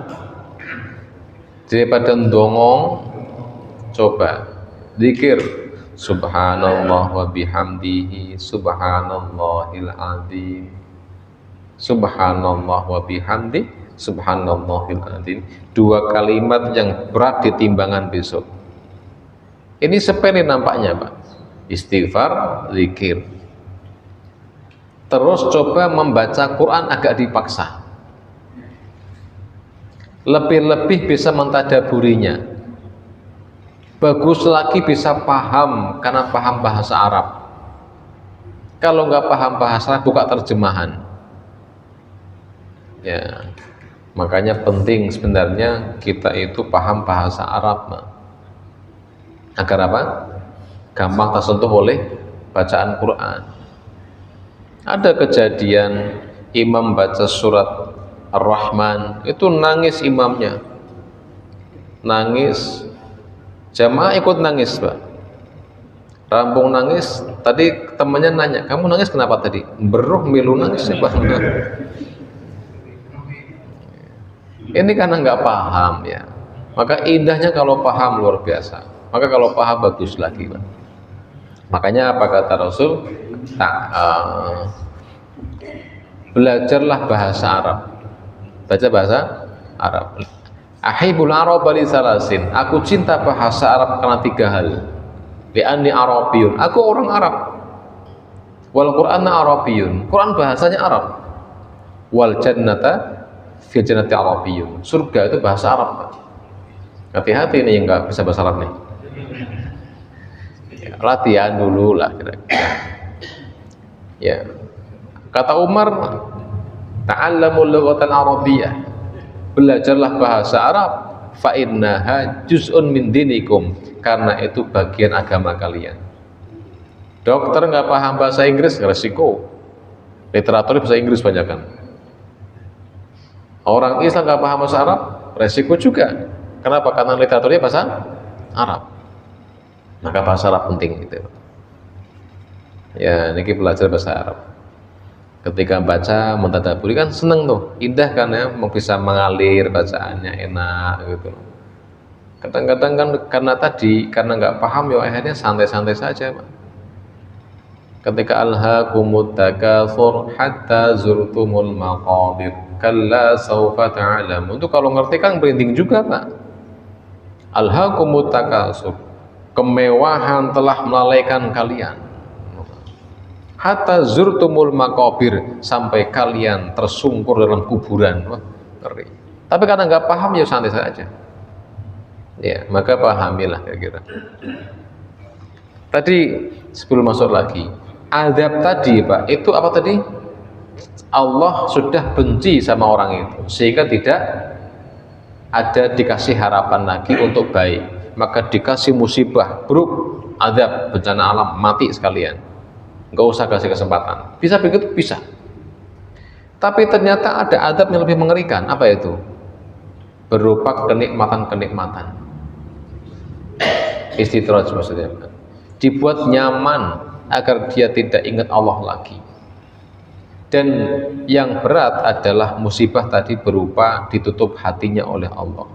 Daripada ndongong, coba zikir. Subhanallah wa bihamdihi subhanallahil azim. Subhanallah wa bihamdi subhanallahil azim. 2 kalimat yang berat di timbangan besok. Ini sepele nampaknya Pak. Istighfar, zikir. Terus coba membaca Quran agak dipaksa. Lebih-lebih bisa mentadaburinya. Bagus lagi bisa paham karena paham bahasa Arab. Kalau nggak paham bahasa Arab, buka terjemahan. Ya, makanya penting sebenarnya kita itu paham bahasa Arab, agar apa? Gampang tersentuh oleh bacaan Quran. Ada kejadian imam baca surat Ar-Rahman, itu nangis imamnya, nangis. Jamaah ikut nangis Pak. Rampung nangis, tadi temannya nanya, kamu nangis kenapa tadi? Beruh milu nangis ya Pak. Ini karena nggak paham ya. Maka indahnya kalau paham luar biasa. Maka kalau paham bagus lagi Pak. Makanya apa kata Rasul? Belajarlah bahasa Arab. Baca bahasa Arab. Ahibul Arab li salasin. Aku cinta bahasa Arab karena 3 hal. Li'anni Arabiyun. Aku orang Arab. Wal Qur'ana Arabiyun. Quran bahasanya Arab. Wal jannata fi jannati Arabiyun. Surga itu bahasa Arab. Hati-hati nih yang nggak bisa bahasa Arab nih. Ya, latihan dulu lah kira-kira. Ya. Kata Umar, ta'allamul lughatal arabiyyah. Belajarlah bahasa Arab, fa innaha juz'un min dinikum, karena itu bagian agama kalian. Dokter nggak paham bahasa Inggris, resiko. Literatur bahasa Inggris banyak kan. Orang Islam nggak paham bahasa Arab, resiko juga. Kenapa? Karena literaturnya bahasa Arab. Maka bahasa Arab penting gitu. Ya, ini belajar bahasa Arab. Ketika baca mentadaburi kan seneng tuh, indah kan ya, bisa mengalir bacaannya enak gitu. Kadang-kadang kan karena nggak paham ya akhirnya santai-santai saja Pak. Ketika alhaakumut takatsur hatta zurtumul maqabir kalla sawfa ta'lamun. Itu kalau ngerti kan merinding juga Pak. Alhaakumut takatsur, kemewahan telah melalaikan kalian. Hatta zurtumul maqabir, sampai kalian tersungkur dalam kuburan. Wah, ngeri. Tapi karena nggak paham ya santai saja. Ya, maka pahamilah kira-kira. Tadi sebelum masuk lagi, azab tadi Pak, itu apa tadi? Allah sudah benci sama orang itu sehingga tidak ada dikasih harapan lagi untuk baik. Maka dikasih musibah, buruk, azab, bencana alam, mati sekalian. Nggak usah kasih kesempatan. Bisa begitu? Bisa. Tapi ternyata ada adab yang lebih mengerikan. Apa itu? Berupa kenikmatan-kenikmatan. Istidraj maksudnya. Dibuat nyaman agar dia tidak ingat Allah lagi. Dan yang berat adalah musibah tadi berupa ditutup hatinya oleh Allah.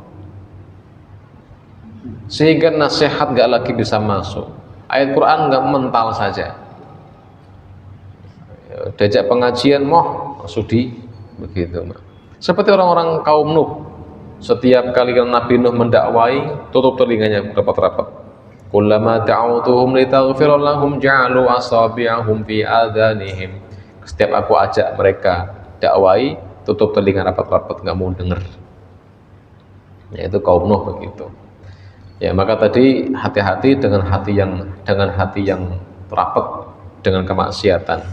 Sehingga nasihat nggak lagi bisa masuk. Ayat Quran nggak mental saja. Diajak pengajian moh sudi begitu. Seperti orang-orang kaum Nuh. Setiap kali Nabi Nuh mendakwai, tutup telinganya rapat-rapat. Kullama da'awtuhum litaghfira lahum ja'alu asabi'ahum fi adhanihim. Setiap aku ajak mereka dakwai, tutup telinga rapat-rapat, nggak mau dengar. Ya, itu kaum Nuh begitu. Ya, maka tadi hati-hati dengan hati yang rapat dengan kemaksiatan.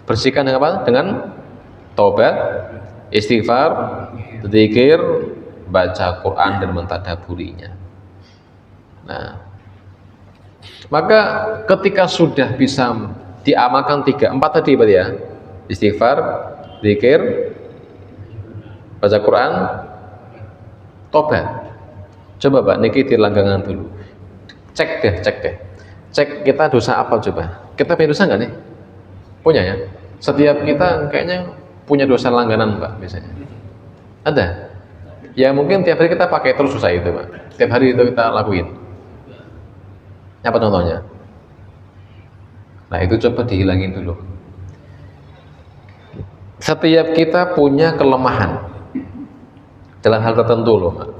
Bersihkan dengan apa? Dengan taubat, istighfar, zikir, baca Quran dan mentadaburinya. Nah, maka ketika sudah bisa diamalkan 4 tadi berarti ya, istighfar, zikir, baca Quran, tobat. Coba Pak, niki di langgangan dulu. Cek deh. Cek kita dosa apa coba. Kita punya dosa nggak nih? Punya ya. Setiap kita kayaknya punya dosa langganan Pak biasanya. Ada. Ya mungkin tiap hari kita pakai terus dosa itu Pak. Tiap hari itu kita lakuin. Apa contohnya? Nah itu coba dihilangin dulu. Setiap kita punya kelemahan dalam hal tertentu loh Pak.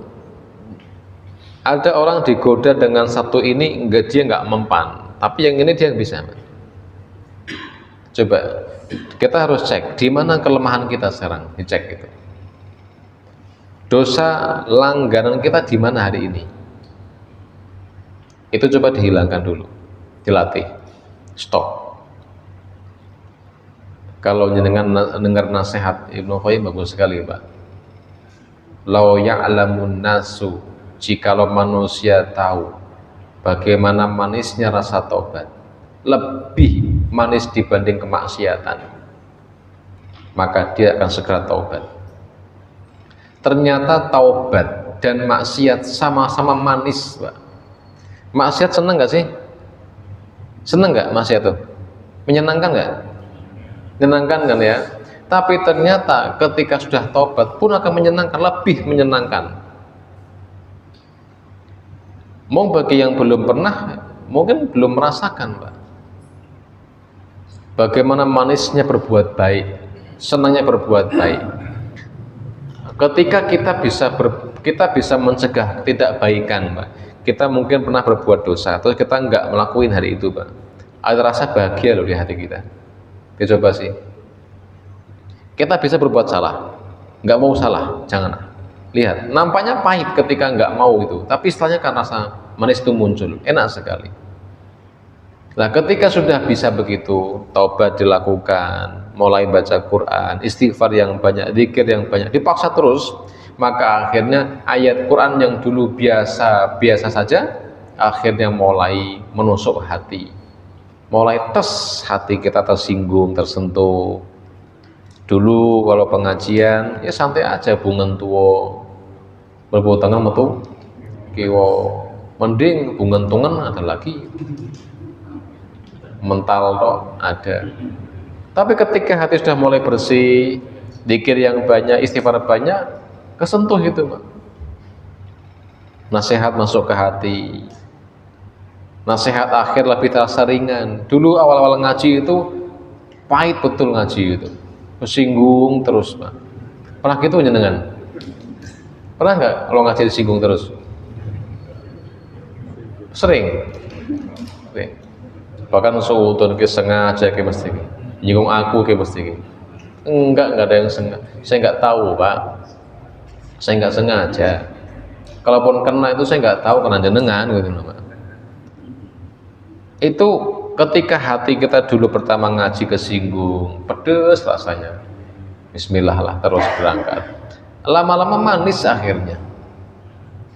Ada orang digoda dengan satu ini, dia nggak mempan, tapi yang ini dia bisa Pak. Coba kita harus cek di mana kelemahan kita sekarang, dicek itu. Dosa langganan kita di mana hari ini? Itu coba dihilangkan dulu, dilatih, stop. Kalau dengan dengar nasihat Ibnu Qayyim bagus sekali Pak. Lau ya'lamun nasu, jikalau manusia tahu bagaimana manisnya rasa taubat, lebih manis dibanding kemaksiatan, maka dia akan segera taubat. Ternyata taubat dan maksiat sama-sama manis Pak. Maksiat seneng nggak sih? Seneng nggak maksiat tuh? Menyenangkan nggak? Menyenangkan kan ya? Tapi ternyata ketika sudah taubat pun akan menyenangkan, lebih menyenangkan. Mau bagi yang belum pernah, mungkin belum merasakan Pak, bagaimana manisnya berbuat baik, senangnya berbuat baik. Ketika kita bisa mencegah tidak baikan Pak. Kita mungkin pernah berbuat dosa, terus kita nggak melakukan hari itu Pak. Ada rasa bahagia loh di hati kita. Coba sih. Kita bisa berbuat salah, nggak mau salah, jangan. Lihat, nampaknya pahit ketika nggak mau itu, tapi setelahnya kan rasa manis itu muncul, enak sekali. Nah, ketika sudah bisa begitu, taubat dilakukan, mulai baca Quran, istighfar yang banyak, zikir yang banyak, dipaksa terus, maka akhirnya ayat Quran yang dulu biasa saja, akhirnya mulai menusuk hati, mulai hati kita tersinggung, tersentuh. Dulu kalau pengajian ya santai aja, bungan tua berbutangan metu kiwo, mending bungan tungan ada lagi, mental toh ada. Tapi ketika hati sudah mulai bersih, zikir yang banyak, istighfar banyak, kesentuh itu Pak. Nasihat masuk ke hati, nasihat akhir lebih terasa ringan. Dulu awal-awal ngaji itu pahit betul ngaji itu, tersinggung terus Pak. Pernah gitu jenengan? Pernah nggak kalau ngaji disinggung terus? Sering. Oke. Bahkan seudon ke sengaja ke mesti nyinggung aku ke mesti. Enggak ada yang sengaja. Saya nggak tahu Pak. Saya nggak sengaja. Kalaupun kena itu saya nggak tahu kena jenengan gitu Pak. Itu ketika hati kita dulu pertama ngaji kesinggung, pedes rasanya. Bismillah lah terus berangkat. Lama-lama manis akhirnya.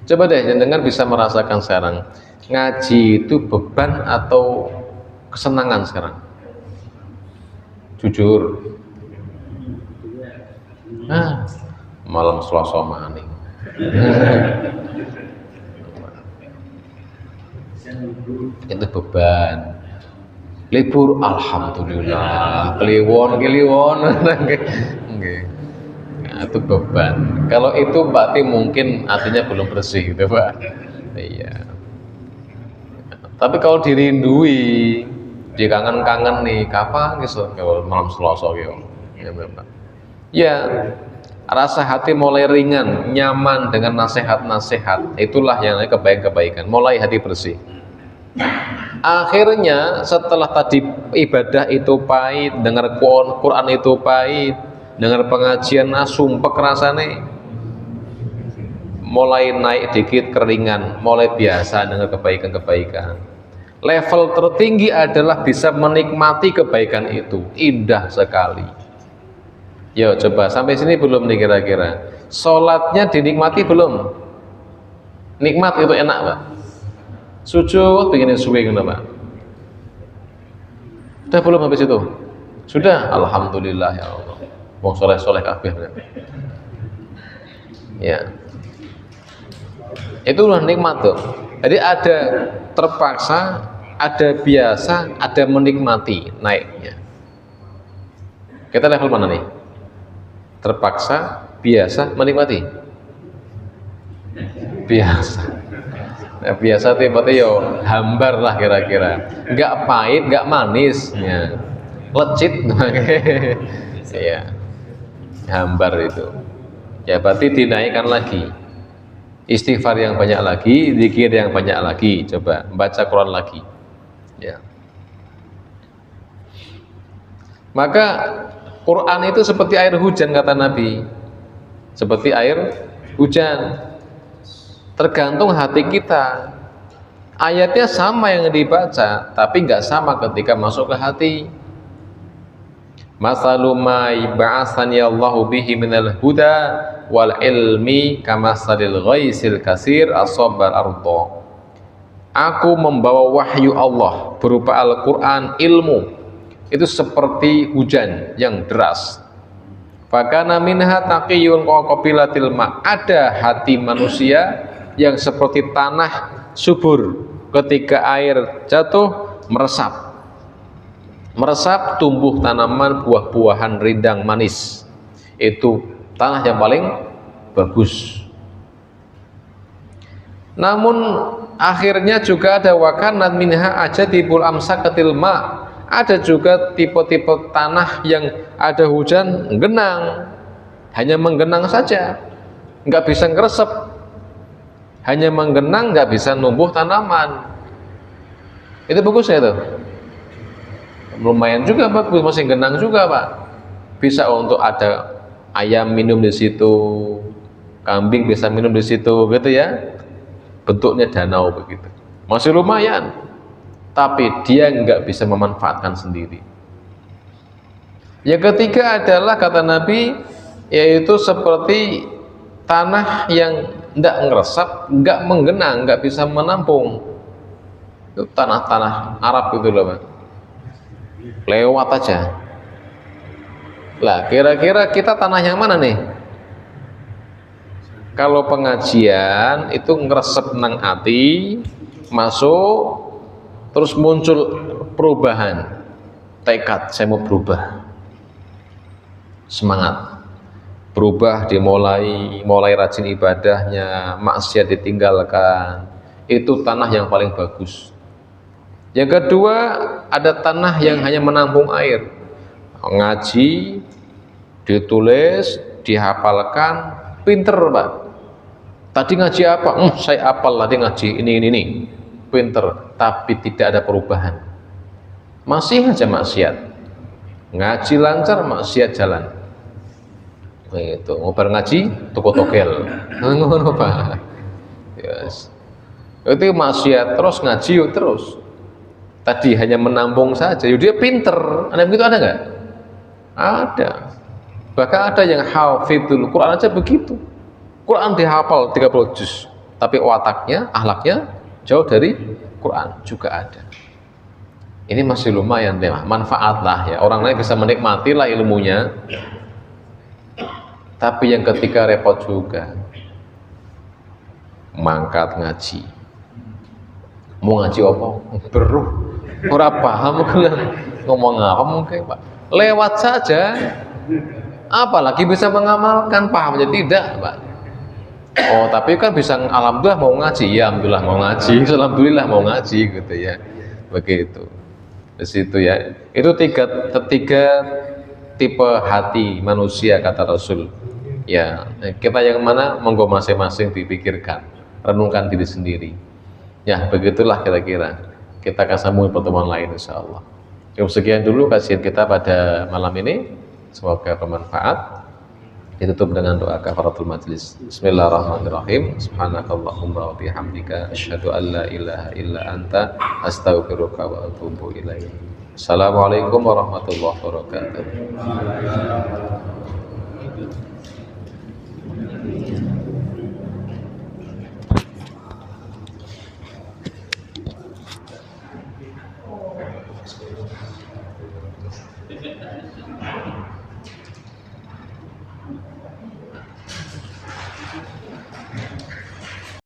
Coba deh jenengan bisa merasakan sekarang, ngaji itu beban atau kesenangan sekarang? Jujur. Nah, malam Selasa maning. Itu beban. Libur alhamdulillah. Kliwon. Nah, itu beban. Kalau itu berarti mungkin hatinya belum bersih gitu Pak. Iya. Tapi kalau dirindui, dikangen-kangen nih, kapan gitu, malam Selasa gitu. Ya, rasa hati mulai ringan, nyaman dengan nasihat-nasihat. Itulah yang namanya kebaikan-kebaikan. Mulai hati bersih. Akhirnya setelah tadi ibadah itu pahit, dengar Quran itu pahit, dengar pengajian sumpek rasane, mulai naik dikit keringan, mulai biasa dengan kebaikan-kebaikan. Level tertinggi adalah bisa menikmati kebaikan itu, indah sekali. Yo coba sampai sini belum nih kira-kira? Sholatnya dinikmati belum? Nikmat itu enak Pak. Sujud begini suwe ngono Pak. Sudah belum habis itu? Sudah, alhamdulillah ya Allah. Wong soleh-soleh kabeh. Ya. Itulah nikmat tuh. Jadi ada terpaksa, ada biasa, ada menikmati naiknya. Kita level mana nih? Terpaksa, biasa, menikmati. Biasa. Nah, biasa tiba-tiba yo hambar lah kira-kira. Enggak pahit, enggak manis, ya. Lecit. Ya. Hambar itu. Ya berarti dinaikkan lagi. Istighfar yang banyak lagi, zikir yang banyak lagi, coba baca Quran lagi. Ya. Maka Quran itu seperti air hujan kata Nabi. Seperti air hujan. Tergantung hati kita. Ayatnya sama yang dibaca, tapi nggak sama ketika masuk ke hati. Masalu ma ba'atsani Allahu bihi minal huda wal ilmi kamasalil ghaisil kasir asabar ardo. Aku membawa wahyu Allah berupa Al-Quran, ilmu. Itu seperti hujan yang deras. Fakana minha taqiyun qabilatil ma. Ada hati manusia yang seperti tanah subur, ketika air jatuh meresap tumbuh tanaman buah-buahan rindang manis. Itu tanah yang paling bagus. Namun akhirnya juga ada wakanat minha ajadibul amsakatil ma. Ada juga tipe-tipe tanah yang ada hujan genang, hanya menggenang saja, nggak bisa ngeresep. Hanya menggenang, nggak bisa numbuh tanaman. Itu bagus ya tuh. Lumayan juga bagus, masih genang juga Pak. Bisa untuk ada ayam minum di situ, kambing bisa minum di situ, gitu ya. Bentuknya danau begitu. Masih lumayan. Tapi dia nggak bisa memanfaatkan sendiri. Yang ketiga adalah kata Nabi, yaitu seperti tanah yang nggak ngeresap, nggak menggenang, nggak bisa menampung. Itu tanah-tanah Arab itu loh Pak. Lewat aja. Lah kira-kira kita tanah yang mana nih? Kalau pengajian itu ngeresep nang hati, masuk, terus muncul perubahan, tekad saya mau berubah, semangat berubah, mulai rajin ibadahnya, maksiat ditinggalkan. Itu tanah yang paling bagus. Yang kedua, ada tanah yang hanya menampung air, ngaji, ditulis, dihafalkan, pinter Pak. Tadi ngaji apa? Saya hafal tadi ngaji ini, pinter, tapi tidak ada perubahan, masih aja maksiat. Ngaji lancar, maksiat jalan. Itu ngobar ngaji toko togel ngono Pak. Yes. Itu maksiat terus, ngaji terus. Tadi hanya menampung saja, dia pinter. Ada begitu, ada nggak? Ada. Bahkan ada yang hafidul Quran aja begitu. Quran dihafal 30 juz, tapi wataknya, akhlaknya jauh dari Quran juga ada. Ini masih lumayan deh, manfaat lah ya. Orang lain bisa menikmati lah ilmunya. Tapi yang ketiga repot juga, mangkat ngaji. Mau ngaji apa? Beruh, ora paham ngomong apa mungkin Pak. Lewat saja, apalagi bisa mengamalkan, paham aja tidak Pak. Oh tapi kan bisa alhamdulillah mau ngaji, ya alhamdulillah mau ngaji, alhamdulillah mau ngaji gitu ya, begitu. Di situ ya, itu tiga tipe hati manusia kata Rasul. Ya, kita yang mana monggo masing-masing dipikirkan, renungkan diri sendiri. Ya, begitulah kira-kira. Kita akan sambung pertemuan lain insya Allah. Cukup sekian dulu kajian kita pada malam ini. Semoga bermanfaat. Ditutup dengan doa kafaratul majlis. Bismillahirrahmanirrahim. Subhanakallahumma wa bihamdika asyhadu an la ilaha illa anta astaghfiruka wa atubu ilaik. Assalamualaikum warahmatullahi wabarakatuh.